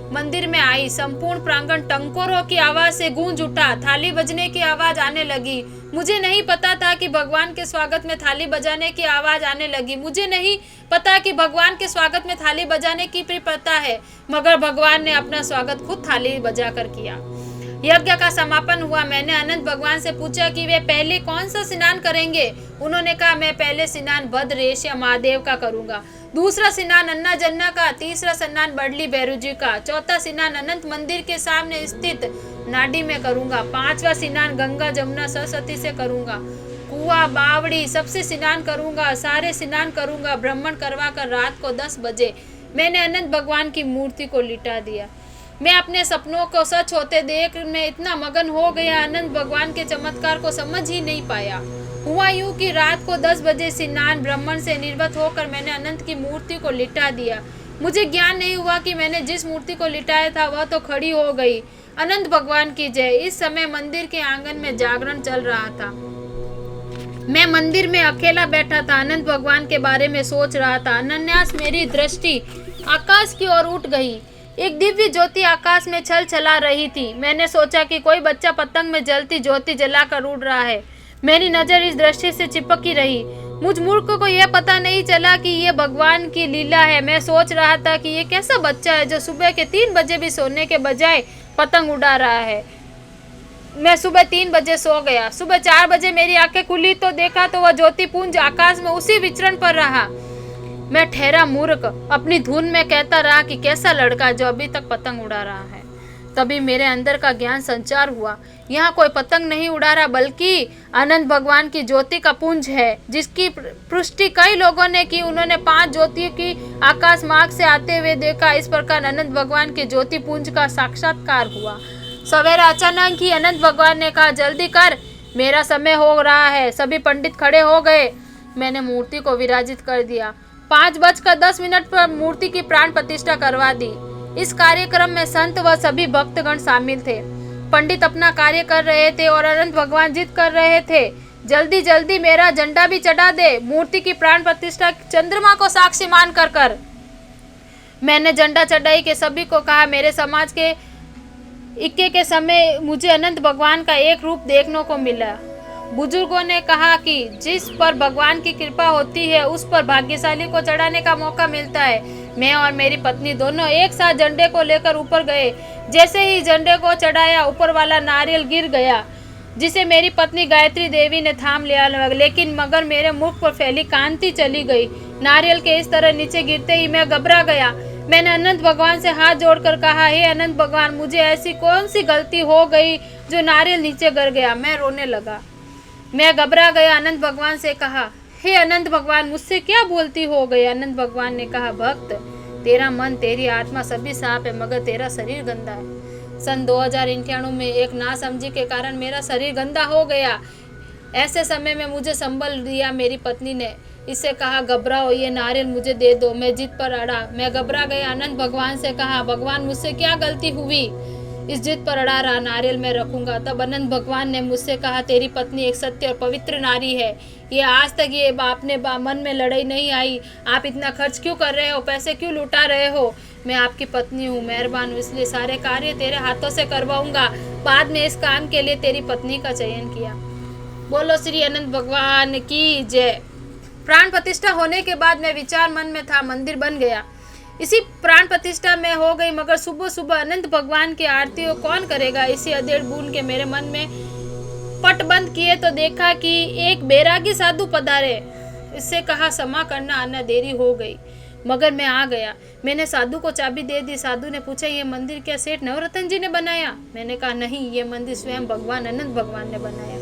मंदिर में आई। संपूर्ण प्रांगण टंकोरों की आवाज से गूंज उठा, थाली बजने की आवाज आने लगी। मुझे नहीं पता था कि भगवान के स्वागत में थाली बजाने की आवाज आने लगी। मुझे नहीं पता कि भगवान के स्वागत में थाली बजाने की प्रथा है, मगर भगवान ने अपना स्वागत खुद थाली बजाकर किया। यज्ञ का समापन हुआ। मैंने अनंत भगवान से पूछा कि वे पहले कौन सा स्नान करेंगे। उन्होंने कहा, मैं पहले स्नान भद्रेश या महादेव का करूंगा, दूसरा स्नान अन्ना जन्ना का, तीसरा स्नान बडली भैरू जी का, चौथा स्नान अनंत मंदिर के सामने स्थित नाडी में करूंगा, पांचवा स्नान गंगा जमुना सरस्वती से करूंगा, कुआ बावड़ी सबसे स्नान करूंगा, सारे स्नान करूंगा। भ्रमण करवा कर रात को 10 बजे मैंने अनंत भगवान की मूर्ति को लिटा दिया। मैं अपने सपनों को सच होते देख में इतना मगन हो गया, अनंत भगवान के चमत्कार को समझ ही नहीं पाया। हुआ यूं कि रात को 10 बजे स्नान ब्राह्मण से निर्वत होकर मैंने अनंत की मूर्ति को लिटा दिया। मुझे ज्ञान नहीं हुआ कि मैंने जिस मूर्ति को लिटाया था वह तो खड़ी हो गई। अनंत भगवान की जय। इस समय मंदिर के आंगन में जागरण चल रहा था। मैं मंदिर में अकेला बैठा था, अनंत भगवान के बारे में सोच रहा था। अनन्यास मेरी दृष्टि आकाश की ओर उठ गई। एक दिव्य ज्योति आकाश में छल छला रही थी। मैंने सोचा कि कोई बच्चा पतंग में जलती ज्योति जलाकर उड़ रहा है। मेरी नजर इस दृश्य से चिपकी रही। मुझ मूर्ख को यह पता नहीं चला कि यह भगवान की लीला है। मैं सोच रहा था कि यह कैसा बच्चा है जो सुबह के 3 बजे भी सोने के बजाय पतंग उड़ा रहा है। मैं सुबह 3 बजे सो गया। सुबह 4 बजे मेरी आंखें खुली तो देखा तो वह ज्योति पुंज आकाश में उसी विचरण पर रहा। मैं ठहरा मूर्ख, अपनी धुन में कहता रहा कि कैसा लड़का जो अभी तक पतंग उड़ा रहा है। तभी मेरे अंदर का ज्ञान संचार हुआ। यहाँ कोई पतंग नहीं उड़ा रहा बल्कि अनंत भगवान की ज्योति का पुंज है, जिसकी पुष्टि कई लोगों ने की। उन्होंने 5 ज्योतियों की आकाश मार्ग से आते हुए देखा। इस प्रकार अनंत भगवान के ज्योति पुंज का साक्षात्कार हुआ। सवेरे अचानक ही अनंत भगवान ने कहा, जल्दी कर, मेरा समय हो रहा है। सभी पंडित खड़े हो गए। मैंने मूर्ति को विराजित कर दिया। 5:10 पर मूर्ति की प्राण प्रतिष्ठा करवा दी। इस कार्यक्रम में संत व सभी भक्तगण शामिल थे। पंडित अपना कार्य कर रहे थे और अनंत भगवान जिद कर रहे थे, जल्दी जल्दी मेरा झंडा भी चढ़ा दे, मूर्ति की प्राण प्रतिष्ठा चंद्रमा को साक्षी मान कर। मैंने झंडा चढ़ाई के सभी को कहा, मेरे समाज के इक्के के समय मुझे अनंत भगवान का एक रूप देखने को मिला। बुजुर्गों ने कहा कि जिस पर भगवान की कृपा होती है उस पर भाग्यशाली को चढ़ाने का मौका मिलता है। मैं और मेरी पत्नी दोनों एक साथ झंडे को लेकर ऊपर गए। जैसे ही झंडे को चढ़ाया, ऊपर वाला नारियल गिर गया, जिसे मेरी पत्नी गायत्री देवी ने थाम लिया, लेकिन मगर मेरे मुख पर फैली कांति चली गई। नारियल के इस तरह नीचे गिरते ही मैं घबरा गया। मैंने अनंत भगवान से हाथ जोड़कर कहा, हे अनंत भगवान, मुझे ऐसी कौन सी गलती हो गई जो नारियल नीचे गिर गया। मैं रोने लगा। मैं घबरा गया। अनंत भगवान से कहा, हे अनंत भगवान, मुझसे क्या बोलती हो गई। अनंत भगवान ने कहा, भक्त, तेरा मन तेरी आत्मा सभी साफ है, मगर तेरा शरीर गंदा है। सन 2098 में एक नासमझी के कारण मेरा शरीर गंदा हो गया। ऐसे समय में मुझे संबल दिया मेरी पत्नी ने। इससे कहा, घबराओ, ये नारियल मुझे दे दो। मैं जिद पर अड़ा। मैं घबरा गया। अनंत भगवान से कहा, भगवान, मुझसे क्या गलती हुई। इस जिद पर अड़ा रहा, नारियल मैं रखूंगा। तब अनंत भगवान ने मुझसे कहा, तेरी पत्नी एक सत्य और पवित्र नारी है। ये आज तक ये आपने मन में लड़ाई नहीं आई। आप इतना खर्च क्यों कर रहे हो, पैसे क्यों लुटा रहे हो। मैं आपकी पत्नी हूँ, मेहरबान हूँ, इसलिए सारे कार्य तेरे हाथों से करवाऊंगा। बाद में इस काम के लिए तेरी पत्नी का चयन किया। बोलो श्री अनंत भगवान की जय। प्राण प्रतिष्ठा होने के बाद मैं विचार मन में था, मंदिर बन गया। इसी प्राण प्रतिष्ठा में हो गई, मगर सुबह सुबह अनंत भगवान की आरती कौन करेगा। इसी अधेड़ बूंद के मेरे मन में पट बंद किए तो देखा कि एक बैरागी साधु पधारे। इससे कहा, क्षमा करना, आना देरी हो गई, मगर मैं आ गया। मैंने साधु को चाबी दे दी। साधु ने पूछा, ये मंदिर क्या सेठ नवरत्न जी ने बनाया। मैंने कहा, नहीं, ये मंदिर स्वयं भगवान अनंत भगवान ने बनाया।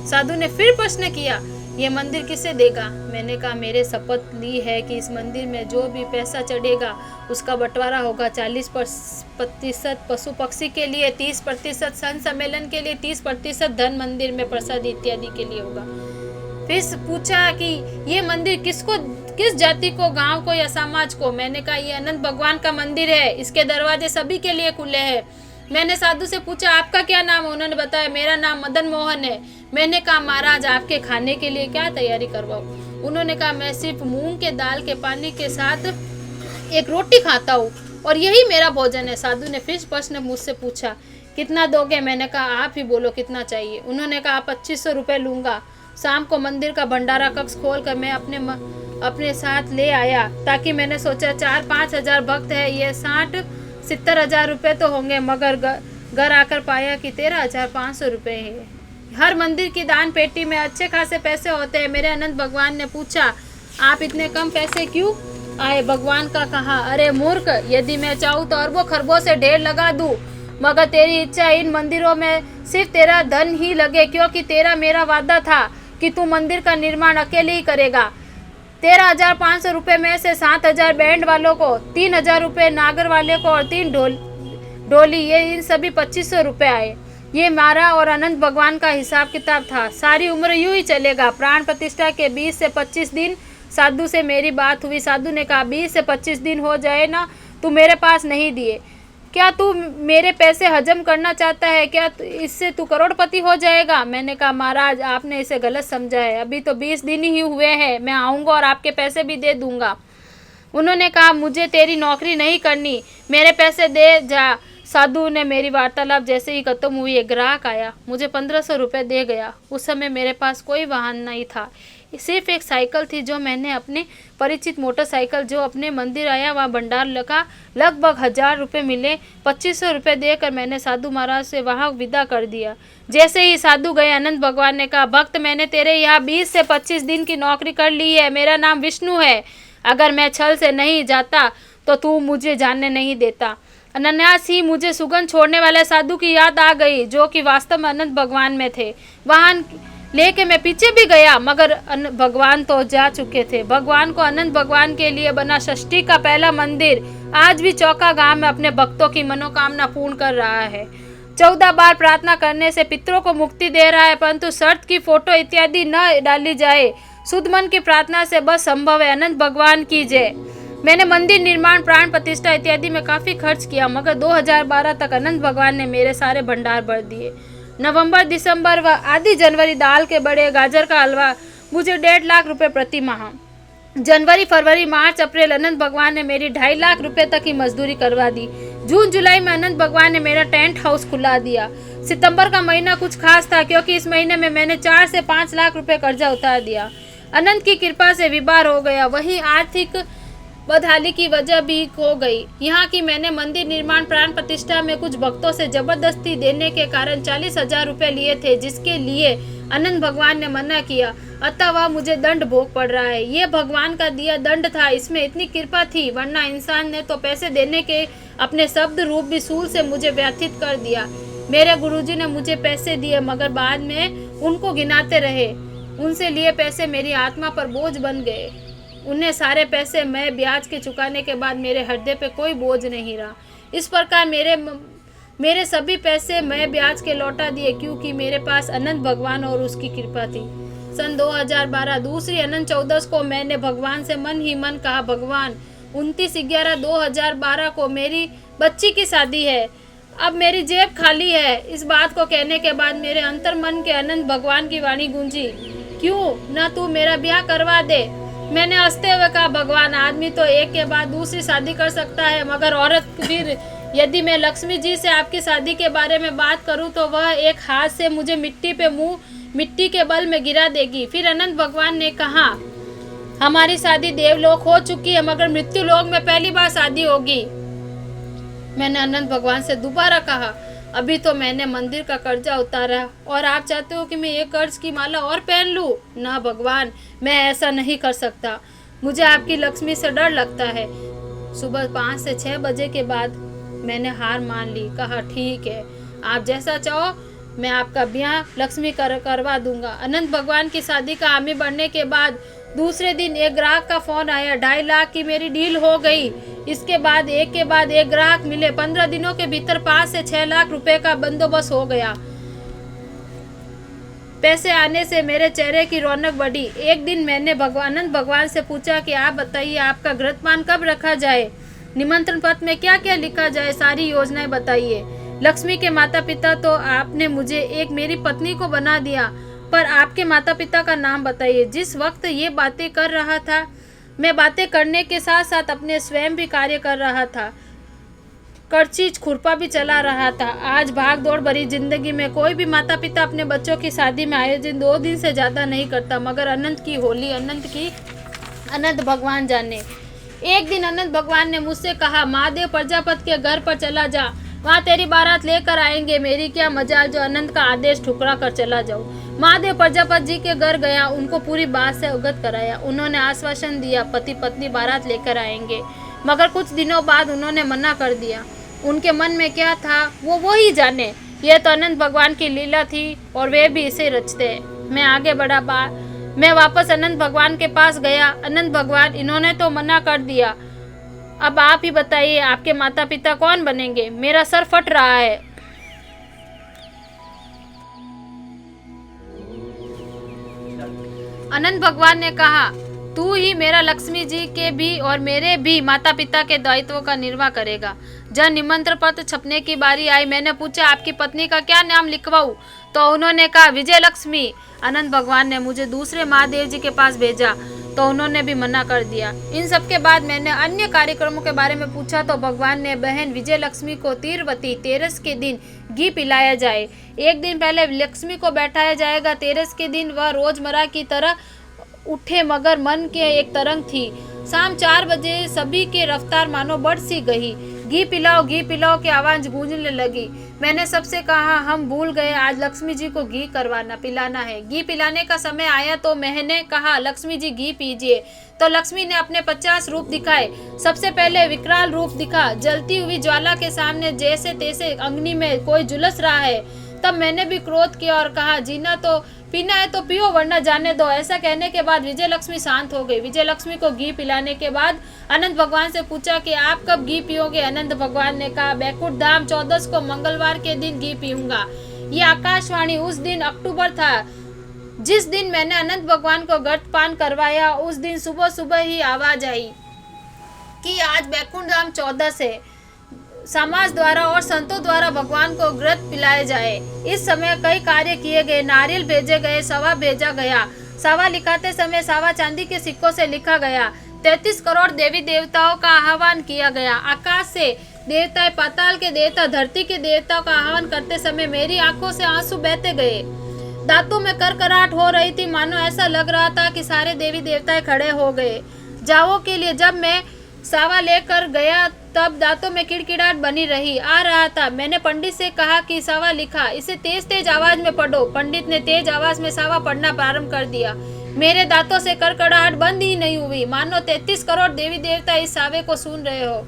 साधु ने फिर प्रश्न किया, ये मंदिर किसे देगा। मैंने कहा, मेरे शपथ ली है कि इस मंदिर में जो भी पैसा चढ़ेगा उसका बंटवारा होगा। 40% पशु पक्षी के लिए, 30% संत सम्मेलन के लिए, 30% धन मंदिर में प्रसाद इत्यादि के लिए होगा। फिर पूछा कि ये मंदिर किस जाति को, गांव को या समाज को। मैंने कहा, ये अनंत भगवान का मंदिर है, इसके दरवाजे सभी के लिए खुले हैं। मैंने साधु से पूछा, आपका क्या नाम है। उन्होंने बताया, मेरा नाम मदन मोहन है। मैंने कहा, महाराज, आपके खाने के लिए क्या तैयारी करवाऊं। उन्होंने कहा, मैं सिर्फ मूंग के दाल के पानी के साथ एक रोटी खाता हूँ और यही मेरा भोजन है। साधु ने फिर प्रश्न मुझसे पूछा, कितना दोगे। मैंने कहा, आप ही बोलो कितना चाहिए। उन्होंने कहा, 2500 रुपये लूँगा। शाम को मंदिर का भंडारा कक्ष खोल कर मैं अपने साथ ले आया, ताकि मैंने सोचा 4-5 हज़ार भक्त है, ये 60-70 हज़ार रुपये तो होंगे, मगर घर आकर पाया कि 13,500 रुपये है। हर मंदिर की दान पेटी में अच्छे खासे पैसे होते हैं। मेरे अनंत भगवान ने पूछा, आप इतने कम पैसे क्यों आए? भगवान का कहा, अरे मूर्ख, यदि मैं चाहूँ तो अरबों खरबों से ढेर लगा दूँ, मगर तेरी इच्छा इन मंदिरों में सिर्फ तेरा धन ही लगे, क्योंकि तेरा मेरा वादा था कि तू मंदिर का निर्माण अकेले ही करेगा। 13,500 रुपये में से 7,000 बैंड वालों को, 3,000 रुपये नागर वाले को और 3 डोली, ये इन सभी 2,500 रुपये आए। ये मारा और अनंत भगवान का हिसाब किताब था। सारी उम्र यूं ही चलेगा। प्राण प्रतिष्ठा के 20 से 25 दिन साधु से मेरी बात हुई। साधु ने कहा, 20 से 25 दिन हो जाए ना, तू मेरे पास नहीं दिए, क्या तू मेरे पैसे हजम करना चाहता है? क्या इससे तू करोड़पति हो जाएगा? मैंने कहा, महाराज आपने इसे गलत समझा है, अभी तो 20 दिन ही हुए हैं, मैं आऊँगा और आपके पैसे भी दे दूँगा। उन्होंने कहा, मुझे तेरी नौकरी नहीं करनी, मेरे पैसे दे जा। साधु ने मेरी वार्तालाप जैसे ही खत्म हुई, एक ग्राहक आया, मुझे 1,500 रुपये दे गया। उस समय मेरे पास कोई वाहन नहीं था, सिर्फ एक साइकिल थी जो मैंने अपने परिचित मोटरसाइकिल जो अपने मंदिर आया वहाँ भंडार लगा, लगभग 1,000 रुपये मिले। 2,500 रुपये देकर मैंने साधु महाराज से वहाँ विदा कर दिया। जैसे ही साधु गए, अनंत भगवान ने कहा, भक्त, मैंने तेरे यहाँ 20 से 25 दिन की नौकरी कर ली है। मेरा नाम विष्णु है। अगर मैं छल से नहीं जाता तो तू मुझे जानने नहीं देता। अनायास ही मुझे सुगंध छोड़ने वाले साधु की याद आ गई, जो कि वास्तव में अनंत भगवान में थे। वाहन लेके मैं पीछे भी गया, मगर भगवान तो जा चुके थे। भगवान को अनंत भगवान के लिए बना षष्ठी का पहला मंदिर आज भी चौका गांव में अपने भक्तों की मनोकामना पूर्ण कर रहा है। 14 बार प्रार्थना करने से पितरों को मुक्ति दे रहा है, परंतु शर्त की फोटो इत्यादि न डाली जाए। शुद्ध मन की प्रार्थना से बस संभव है। अनंत भगवान की जय। मैंने मंदिर निर्माण, प्राण प्रतिष्ठा इत्यादि में काफ़ी खर्च किया, मगर 2012 तक अनंत भगवान ने मेरे सारे भंडार भर दिए। नवंबर, दिसंबर व आदि जनवरी दाल के बड़े, गाजर का हलवा, मुझे 1.5 लाख रुपए प्रति माह। जनवरी, फरवरी, मार्च, अप्रैल अनंत भगवान ने मेरी 2.5 लाख रुपए तक की मजदूरी करवा दी। जून, जुलाई में अनंत भगवान ने मेरा टेंट हाउस खुला दिया। सितंबर का महीना कुछ खास था, क्योंकि इस महीने में मैंने 4 से 5 लाख रुपए कर्जा उतार दिया। अनंत की कृपा से विवाह हो गया। वहीं आर्थिक बदहाली की वजह भी हो गई। यहाँ की मैंने मंदिर निर्माण, प्राण प्रतिष्ठा में कुछ भक्तों से जबरदस्ती देने के कारण 40,000 रुपये लिए थे, जिसके लिए अनंत भगवान ने मना किया, अतः वह मुझे दंड भोग पड़ रहा है। ये भगवान का दिया दंड था, इसमें इतनी कृपा थी, वरना इंसान ने तो पैसे देने के अपने शब्द रूप भी सूल से मुझे व्यथित कर दिया। मेरे गुरुजी ने मुझे पैसे दिए, मगर बाद में उनको गिनाते रहे। उनसे लिए पैसे मेरी आत्मा पर बोझ बन गए। उन्हें सारे पैसे मैं ब्याज के चुकाने के बाद मेरे हृदय पे कोई बोझ नहीं रहा। इस प्रकार मेरे सभी पैसे मैं ब्याज के लौटा दिए, क्योंकि मेरे पास अनंत भगवान और उसकी कृपा थी। सन 2012 दूसरी अनंत चौदस को मैंने भगवान से मन ही मन कहा, भगवान 29/11/2012 को मेरी बच्ची की शादी है, अब मेरी जेब खाली है। इस बात को कहने के बाद मेरे अंतर मन के अनंत भगवान की वाणी गूंजी, क्यों न तू मेरा ब्याह करवा दे। मैंने हंसते हुए कहा, भगवान, आदमी तो एक के बाद दूसरी शादी कर सकता है, मगर औरत फिर यदि मैं लक्ष्मी जी से आपकी शादी के बारे में बात करूं तो वह एक हाथ से मुझे मिट्टी के बल में गिरा देगी। फिर अनंत भगवान ने कहा, हमारी शादी देवलोक हो चुकी है, मगर मृत्यु लोक में पहली बार शादी होगी। मैंने अनंत भगवान से दोबारा कहा, अभी तो मैंने मंदिर का कर्जा उतारा और आप चाहते हो कि मैं ये कर्ज की माला और पहन लूं? ना भगवान, मैं ऐसा नहीं कर सकता। मुझे आपकी लक्ष्मी से डर लगता है। सुबह 5 से 6 बजे के बाद मैंने हार मान ली। कहा, ठीक है, आप जैसा चाहो, मैं आपका ब्याह लक्ष्मी करवा दूंगा। अनंत भगवान की शादी का हामी बढ़ने के बाद दूसरे दिन एक ग्राहक का फोन आया, 2.5 लाख की मेरी डील हो गई। इसके बाद एक ग्राहक मिले। 15 दिनों के भीतर 5 से 6 लाख रुपए का बंदोबस्त हो गया। पैसे आने से मेरे चेहरे की रौनक बढ़ी। एक दिन मैंने अनंत भगवान से पूछा कि आप बताइए, आपका घृतपान कब रखा जाए, निमंत्रण पत्र में क्या क्या लिखा जाए, सारी योजनाएं बताइए। लक्ष्मी के माता पिता तो आपने मुझे एक मेरी पत्नी को बना दिया, पर आपके माता पिता का नाम बताइए। जिस वक्त ये बातें कर रहा था, मैं बातें करने के साथ साथ अपने स्वयं भी कार्य कर रहा था। करची खुरपा भी चला रहा था। आज भाग दौड़ भरी जिंदगी में कोई भी माता पिता अपने बच्चों की शादी में आयोजन 2 दिन से ज़्यादा नहीं करता, मगर अनंत की होली अनंत भगवान जाने। एक दिन अनंत भगवान ने मुझसे कहा, महादेव प्रजापति के घर पर चला जा, वहाँ तेरी बारात लेकर आएंगे। मेरी क्या मजाल जो अनंत का आदेश ठुकरा कर चला जाऊँ। महादेव प्रजापति जी के घर गया, उनको पूरी बात से अवगत कराया। उन्होंने आश्वासन दिया पति पत्नी बारात लेकर आएंगे, मगर कुछ दिनों बाद उन्होंने मना कर दिया। उनके मन में क्या था वो ही जाने। यह तो अनंत भगवान की लीला थी और वे भी इसे रचते। मैं आगे बढ़ा, मैं वापस अनंत भगवान के पास गया। अनंत भगवान, इन्होंने तो मना कर दिया, अब आप ही बताइए आपके माता पिता कौन बनेंगे। मेरा सर फट रहा है। अनंत भगवान ने कहा, तू ही मेरा लक्ष्मी जी के भी और मेरे भी माता पिता के दायित्वों का निर्वाह करेगा। जब निमंत्रण पत्र छपने की बारी आई, मैंने पूछा आपकी पत्नी का क्या नाम लिखवाऊं, तो उन्होंने कहा विजय लक्ष्मी। अनंत भगवान ने मुझे दूसरे महादेव जी के पास भेजा, तो उन्होंने भी मना कर दिया। इन सब के बाद मैंने अन्य कार्यक्रमों के बारे में पूछा, तो भगवान ने बहन विजय लक्ष्मी को तीरवती तेरस के दिन घी पिलाया जाए। एक दिन पहले लक्ष्मी को बैठाया जाएगा। तेरस के दिन वह रोजमर्रा की तरह उठे, मगर मन के एक तरंग थी। शाम 4 बजे सभी की रफ्तार मानो बढ़ सी गई। घी पिलाओ की आवाज गूंजने लगी। मैंने सबसे कहा हम भूल गए, आज लक्ष्मी जी को घी पिलाना है। घी पिलाने का समय आया तो मैंने कहा लक्ष्मी जी घी पीजिए, तो लक्ष्मी ने अपने 50 रूप दिखाए। सबसे पहले विकराल रूप दिखा, जलती हुई ज्वाला के सामने जैसे तैसे अग्नि में कोई झुलस रहा है। तब मैंने भी क्रोध किया और कहा जीना तो पीना है तो पियो, वरना जाने दो। ऐसा कहने के बाद विजय लक्ष्मी शांत हो गई। विजय लक्ष्मी को घी पिलाने के बाद अनंत भगवान से पूछा कि आप कब घी पियोगे। अनंत भगवान ने कहा बैकुंठ धाम 14 को मंगलवार के दिन घी पीऊंगा। ये आकाशवाणी उस दिन अक्टूबर था जिस दिन मैंने अनंत भगवान को घटपान करवाया। उस दिन सुबह सुबह ही आवाज आई कि आज बैकुंठ धाम 14 से समाज द्वारा और संतों द्वारा भगवान को घृत पिलाए जाए। इस समय कई कार्य किए गए, नारियल भेजे गए, सवा भेजा गया। सवा लिखाते समय सवा चांदी के सिक्कों से लिखा गया। 33 करोड़ देवी देवताओं का आह्वान किया गया। आकाश से देवता, पाताल के देवता, धरती के देवताओं का आह्वान करते समय मेरी आंखों से आंसू बहते गए। दांतों में करकराहट हो रही थी, मानो ऐसा लग रहा था कि सारे देवी देवता खड़े हो गए। जाओ के लिए जब मैं सावा लेकर गया तब दांतों में किड़किड़ाहट बनी रही आ रहा था। मैंने पंडित से कहा कि सावा लिखा, इसे तेज तेज आवाज में पढ़ो। पंडित ने तेज आवाज में सावा पढ़ना प्रारंभ कर दिया। मेरे दांतों से करकड़ाहट बंद ही नहीं हुई, मानो 33 करोड़ देवी देवता इस सावे को सुन रहे हो।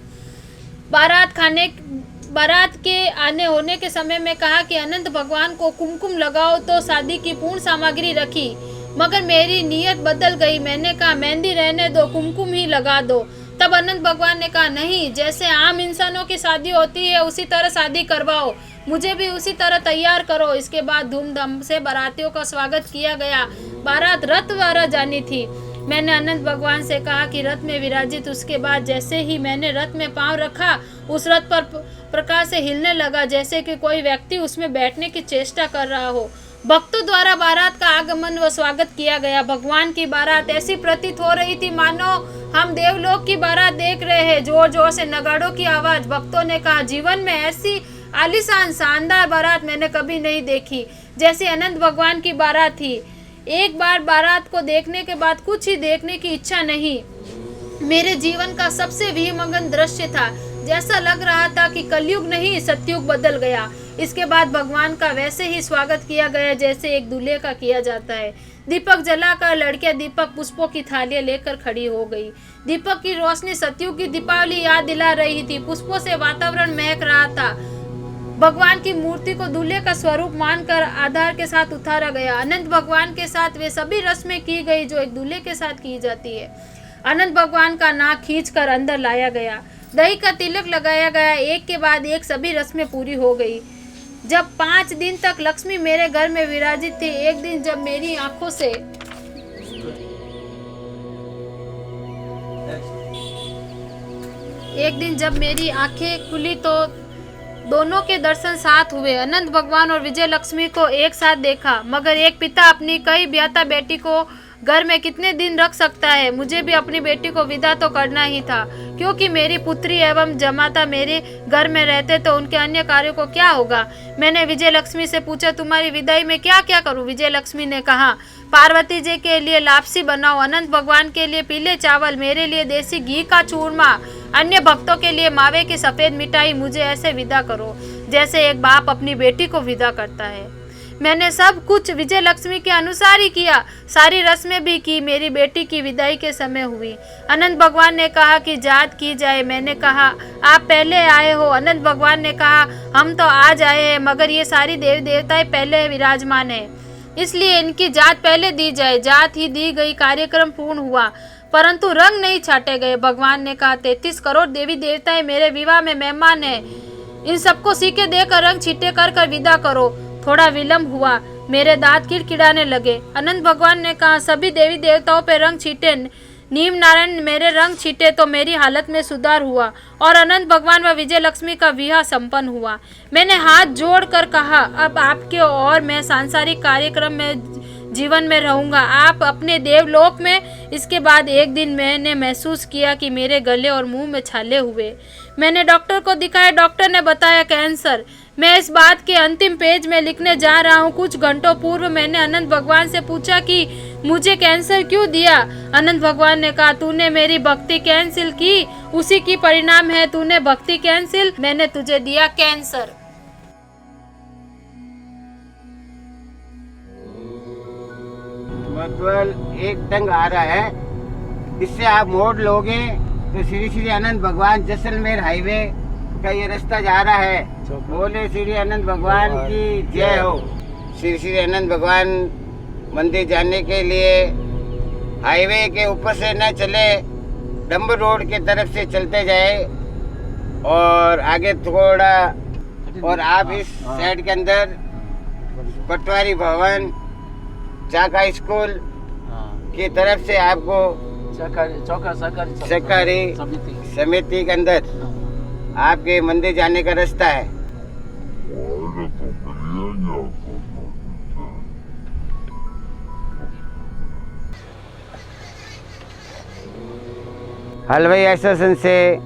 बारात के आने होने के समय में कहा कि अनंत भगवान को कुमकुम लगाओ, तो शादी की पूर्ण सामग्री रखी, मगर मेरी नीयत बदल गई। मैंने कहा मेहंदी रहने दो, कुमकुम ही लगा दो। तब अनंत भगवान ने कहा नहीं, जैसे आम इंसानों की शादी होती है उसी तरह शादी करवाओ, मुझे भी उसी तरह तैयार करो। इसके बाद धूमधाम से बारातियों का स्वागत किया गया। बारात रथ द्वारा जानी थी। मैंने अनंत भगवान से कहा कि रथ में विराजित। उसके बाद जैसे ही मैंने रथ में पांव रखा, उस रथ पर प्रकाश से हिलने लगा, जैसे कि कोई व्यक्ति उसमें बैठने की चेष्टा कर रहा हो। भक्तों द्वारा बारात का आगमन व स्वागत किया गया। भगवान की बारात ऐसी प्रतीत हो रही थी मानो हम देवलोक की बारात देख रहे हैं। जोर जोर से नगाड़ों की आवाज। भक्तों ने कहा जीवन में ऐसी आलीशान शानदार बारात मैंने कभी नहीं देखी जैसे अनंत भगवान की बारात थी। एक बार बारात को देखने के बाद कुछ ही देखने की इच्छा नहीं। मेरे जीवन का सबसे विमोहन दृश्य था। जैसा लग रहा था कि कलयुग नहीं सतयुग बदल गया। इसके बाद भगवान का वैसे ही स्वागत किया गया जैसे एक दूल्हे का किया जाता है। दीपक जलाकर लड़कियां दीपक पुष्पों की थालियां लेकर खड़ी हो गई। दीपक की रोशनी सतयुग की दीपावली याद दिला रही थी। पुष्पों से वातावरण महक रहा था। भगवान की मूर्ति को दूल्हे का स्वरूप मानकर आधार के साथ उतारा गया। अनंत भगवान के साथ वे सभी रस्में की गई जो एक दूल्हे के साथ की जाती है। अनंत भगवान का नाक खींचकर अंदर लाया गया। दही का तिलक लगाया गया। एक के बाद एक सभी रस्में पूरी हो गई। जब 5 दिन तक लक्ष्मी मेरे घर में विराजित थी, एक दिन जब मेरी आंखें खुली तो दोनों के दर्शन साथ हुए। अनंत भगवान और विजय लक्ष्मी को एक साथ देखा, मगर एक पिता अपनी कई ब्याता बेटी को घर में कितने दिन रख सकता है। मुझे भी अपनी बेटी को विदा तो करना ही था, क्योंकि मेरी पुत्री एवं जमाता मेरे घर में रहते तो उनके अन्य कार्यों को क्या होगा। मैंने विजय लक्ष्मी से पूछा तुम्हारी विदाई में क्या क्या करूं। विजय लक्ष्मी ने कहा पार्वती जी के लिए लापसी बनाओ, अनंत भगवान के लिए पीले चावल, मेरे लिए देसी घी का चूरमा, अन्य भक्तों के लिए मावे की सफेद मिठाई, मुझे ऐसे विदा करो। जैसे एक बाप अपनी बेटी को विदा करता है। मैंने सब कुछ विजय लक्ष्मी के अनुसार ही किया, सारी रस्में भी की। मेरी बेटी की विदाई के समय हुई। अनंत भगवान ने कहा कि जात की जाए। मैंने कहा आप पहले आए हो। अनंत भगवान ने कहा हम तो आज आए हैं, मगर ये सारी देवी देवताएं पहले विराजमान है, इसलिए इनकी जात पहले दी जाए। जात ही दी गई, कार्यक्रम पूर्ण हुआ, परंतु रंग नहीं छाटे गए। भगवान ने कहा 33 करोड़ देवी देवताएं मेरे विवाह में मेहमान हैं, इन सबको सीके देकर रंग छीटे कर कर विदा करो। थोड़ा विलंब हुआ, मेरे दांत किड़किड़ाने लगे। अनंत भगवान ने कहा सभी देवी देवताओं पे रंग छीटे। नीम नारायण मेरे रंग छीटे तो मेरी हालत में सुधार हुआ और अनंत भगवान व विजय लक्ष्मी का विवाह संपन्न हुआ। मैंने हाथ जोड़कर कहा अब आपके और मैं सांसारिक कार्यक्रम में जीवन में रहूंगा, आप अपने देवलोक में। इसके बाद एक दिन मैंने महसूस किया कि मेरे गले और मुंह में छाले हुए। मैंने डॉक्टर को दिखाया, डॉक्टर ने बताया कैंसर। मैं इस बात के अंतिम पेज में लिखने जा रहा हूँ। कुछ घंटों पूर्व मैंने अनंत भगवान से पूछा कि मुझे कैंसर क्यों दिया। अनंत भगवान ने कहा तूने मेरी भक्ति कैंसिल की, उसी की परिणाम है तूने भक्ति कैंसिल, मैंने तुझे दिया कैंसर। मतलब एक टंग आ रहा है, इससे आप मोड़ लोगे तो श्री श्री अनंत भगवान जैसलमेर हाईवे का ये रास्ता जा रहा है। बोले श्री अनंत भगवान की जय हो। श्री श्री अनंत भगवान मंदिर जाने के लिए हाईवे के ऊपर से न चले, डम्बर रोड के तरफ से चलते जाए और आगे थोड़ा, और आप इस साइड के अंदर पटवारी भवन, चाका स्कूल की तरफ से आपको चौका सहकारी समिति के अंदर आपके मंदिर जाने का रास्ता है। हलवाई एसोसिएशन से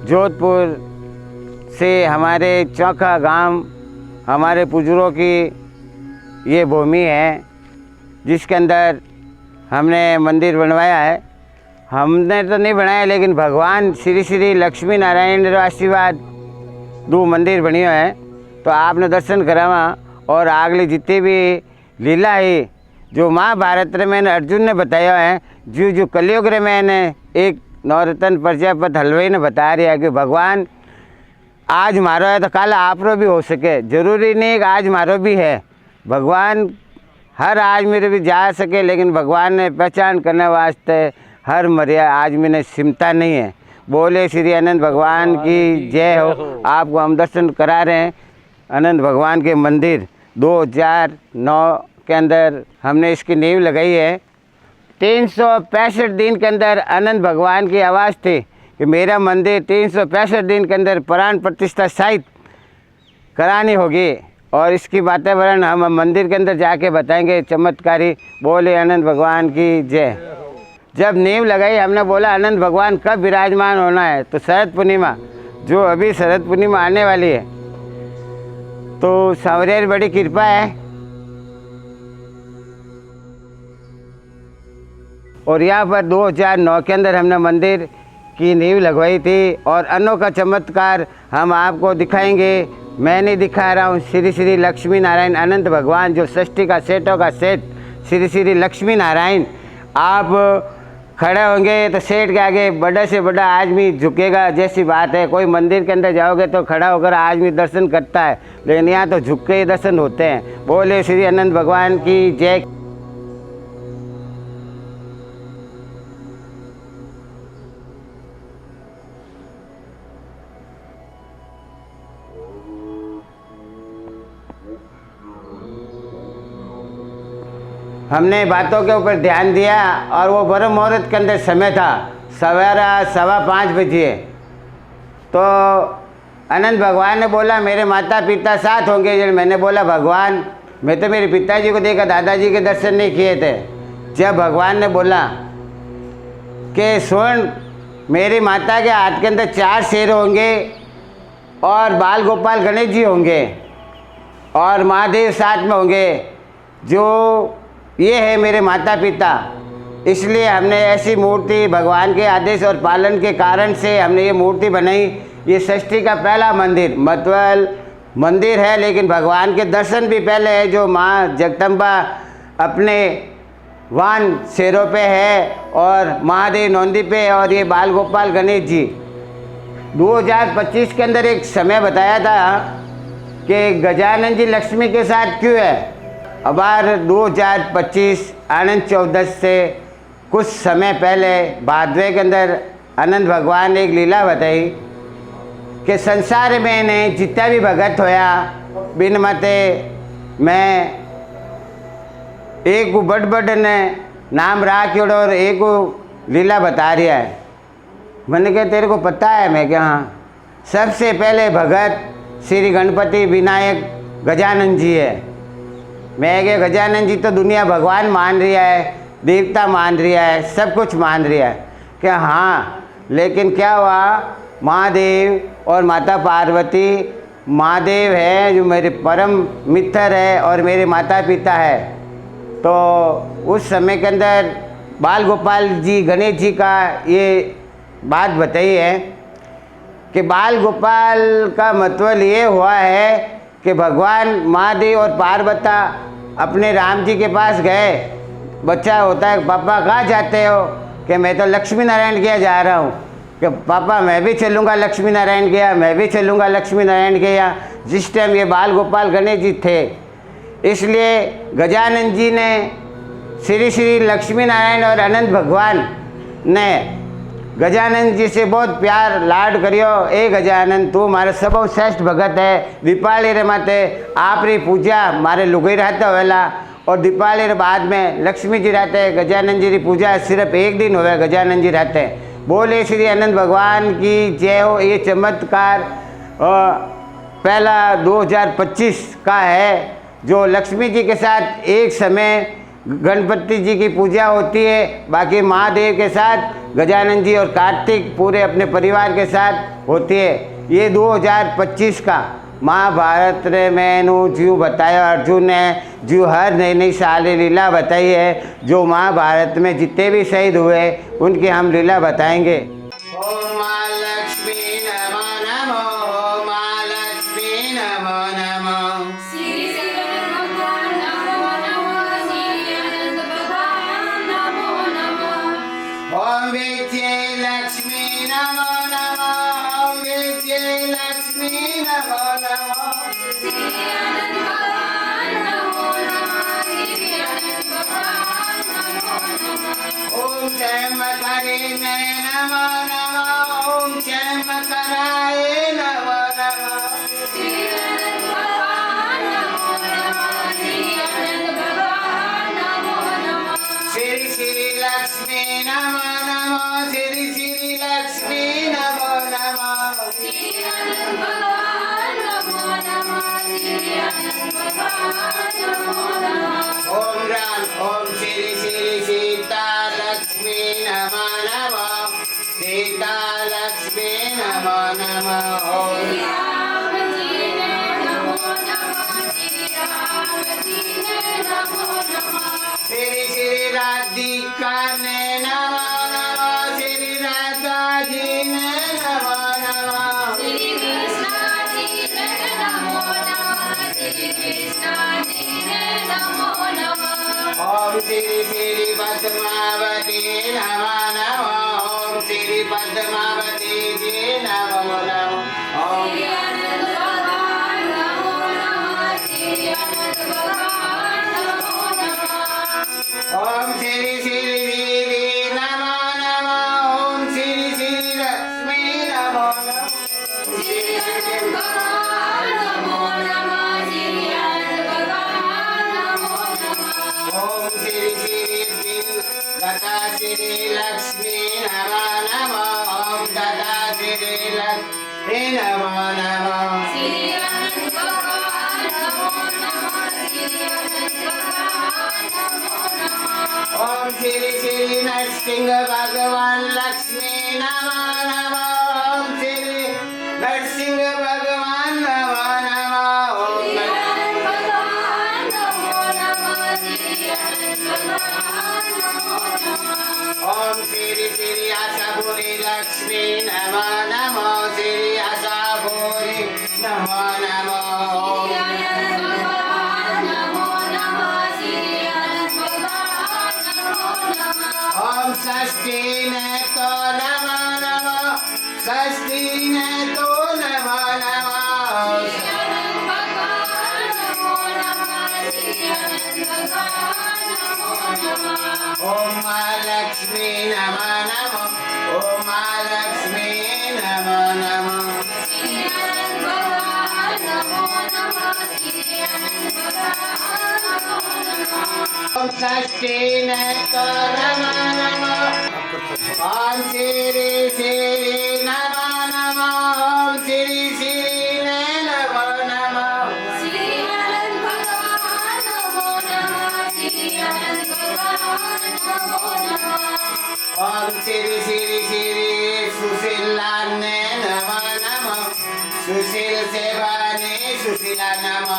जोधपुर से हमारे चौका गांव, हमारे बुजुर्गों की ये भूमि है जिसके अंदर हमने मंदिर बनवाया है। हमने तो नहीं बनाया, लेकिन भगवान श्री श्री लक्ष्मी नारायण रो आशीर्वाद दो मंदिर बनी हुए हैं, तो आपने दर्शन करावा। और आगली जितनी भी लीला है जो महाभारत में मैंने अर्जुन ने बताया है, जो कलयुग रे मैंने एक नवरत्न प्रजापति हलवाई ने बता रहा है कि भगवान आज मारो है तो कल आपरो भी हो सके, जरूरी नहीं कि आज मारो भी है। भगवान हर आज मेरे भी जा सके, लेकिन भगवान ने पहचान करने वास्ते हर मर्यादा आज मैंने सिमता नहीं है। बोले श्री अनंत भगवान की जय हो। आपको हम दर्शन करा रहे हैं अनंत भगवान के मंदिर। 2009 के अंदर हमने इसकी नींव लगाई है। 365 दिन के अंदर अनंत भगवान की आवाज़ थी कि मेरा मंदिर 365 दिन के अंदर प्राण प्रतिष्ठा सहित करानी होगी, और इसकी वातावरण हम मंदिर के अंदर जाके बताएंगे चमत्कारी। बोले अनंत भगवान की जय। जब नींव लगाई हमने बोला अनंत भगवान कब विराजमान होना है, तो शरद पूर्णिमा, जो अभी शरद पूर्णिमा आने वाली है, तो सांवरिया की बड़ी कृपा है। और यहाँ पर 2009 के अंदर हमने मंदिर की नींव लगवाई थी, और अनोखा चमत्कार हम आपको दिखाएंगे। मैं नहीं दिखा रहा हूँ, श्री श्री लक्ष्मी नारायण अनंत भगवान जो षष्ठी का सेठों का सेठ श्री श्री लक्ष्मी नारायण। आप खड़े होंगे तो सेठ के आगे बड़े से बड़ा आदमी झुकेगा, जैसी बात है। कोई मंदिर के अंदर जाओगे तो खड़ा होकर आदमी दर्शन करता है, लेकिन यहाँ तो झुक के ही दर्शन होते हैं। बोले श्री अनंत भगवान की जय। हमने बातों के ऊपर ध्यान दिया, और वो ब्रह्म मुहूर्त के अंदर समय था, सवेरा 5:15 बजे। तो अनंत भगवान ने बोला मेरे माता पिता साथ होंगे। जब मैंने बोला भगवान, मैं तो मेरे पिताजी को देखा, दादाजी के दर्शन नहीं किए थे। जब भगवान ने बोला कि सुन, मेरी माता के हाथ के अंदर 4 शेर होंगे और बाल गोपाल गणेश जी होंगे और महादेव साथ में होंगे, जो ये है मेरे माता पिता। इसलिए हमने ऐसी मूर्ति भगवान के आदेश और पालन के कारण से हमने ये मूर्ति बनाई। ये षष्ठी का पहला मंदिर, मतलब मंदिर है, लेकिन भगवान के दर्शन भी पहले है। जो माँ जगदम्बा अपने वाहन शेरों पे है और महादेव नौंदी पे है, और ये बाल गोपाल गणेश जी 2025 के अंदर एक समय बताया था कि गजानन जी लक्ष्मी के साथ क्यों है। अब 2025 आनंद चौदस से कुछ समय पहले भादवे के अंदर आनंद भगवान ने एक लीला बताई कि संसार में ने जितना भी भगत होया बिन मते मैं एक को बड़ ने नाम राख्योड़ो और एक को लीला बता रहा है। मैंने कहा तेरे को पता है? मैं क्या हाँ। सबसे पहले भगत श्री गणपति विनायक गजानन जी है। मैं क्या गजानन जी तो दुनिया भगवान मान रही है, देवता मान रहा है, सब कुछ मान रहा है। क्या हाँ, लेकिन क्या हुआ, महादेव और माता पार्वती, महादेव है जो मेरे परम मित्र है और मेरे माता पिता है। तो उस समय के अंदर बाल गोपाल जी गणेश जी का ये बात बताई है कि बाल गोपाल का मतलब ये हुआ है कि भगवान महादेव और पार्वती अपने राम जी के पास गए। बच्चा होता है, पापा कहाँ जाते हो? कि मैं तो लक्ष्मी नारायण गया जा रहा हूँ। कि पापा मैं भी चलूँगा लक्ष्मी नारायण गया, मैं भी चलूँगा लक्ष्मी नारायण गया। जिस टाइम ये बाल गोपाल गणेश जी थे, इसलिए गजानन जी ने श्री श्री लक्ष्मी नारायण और अनंत भगवान ने गजानन जी से बहुत प्यार लाड करियो। ए गजानन तू मारे सबो श्रेष्ठ भगत है। दीपावली रे माते आपरी पूजा मारे लुगाई रहते होवेला, और दीपावली रे बाद में लक्ष्मी जी रहते। गजानन जी की पूजा सिर्फ एक दिन होवे, गजानन जी रहते। बोले श्री अनंत भगवान की जय हो। ये चमत्कार पहला 2025 का है, जो लक्ष्मी जी के साथ एक समय गणपति जी की पूजा होती है, बाकी महादेव के साथ गजानन जी और कार्तिक पूरे अपने परिवार के साथ होती है। ये 2025 का महाभारत रे मैंने जो बताया, अर्जुन ने जो हर नई नई साल लीला बताई है। जो महाभारत में जितने भी शहीद हुए उनकी हम लीला बताएंगे। ओम मां लक्ष्मी नमो नमो, ओम मां लक्ष्मी नमो नमो। ओम विजय लक्ष्मी नमो नमो, ओम विजय लक्ष्मी नमो नमो। ओम चमकरे नमो नमो, ओम चमकराय नमो नमो। श्री श्री लक्ष्मी नमो नमो, श्री श्री लक्ष्मी नमो नमो। ओम राम ओम श्री श्री सीता लक्ष्मी नमो नमो, सीता लक्ष्मी नमो नमो। ओम श्री श्री राधिका ने नमो नमो, श्री राधा जी ने नमो नमो। ओम श्री श्री पद्मावती नमो नमो, ओम श्री पद्मावती जी नमो नमो। ओम ओम श्री श्री देवी नमो नमो, ओम श्री श्री लक्ष्मी नमो नमो। ओम श्री श्री दत्ता श्री लक्ष्मी नमो नमो, ओम दत्ता श्री लक्ष्मी नमो नमो। ओम श्री श्री नरसिंह भगवान लक्ष्मी नमो नमो, ओम श्री नरसिंह भगवान नमो नमो। ओम श्री श्री आशापुरी लक्ष्मी नमो नमो, श्री आशापुरी नमो नमो। ओम षष्ठी ने तो नमो नमो षष्ठी ने तो नमो नमो ओम महालक्ष्मी नमो नमो ओम महालक्ष्मी नमो नमो ओम षष्ठी ने तो नमो नमो ओम श्री श्री नमो नमो ओम श्री श्री ने नमो नमो ओम श्री श्री श्री सुशीला ने नमो नमो सुशील सेवानी सुशीला नमो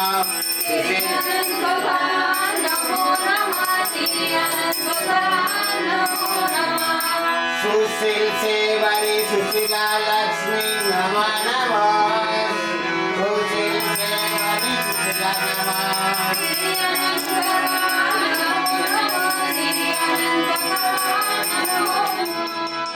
सुशील सेवानी सुशीला लक्ष्मी नमो नमो सुशील सेवानी सुशीला नमो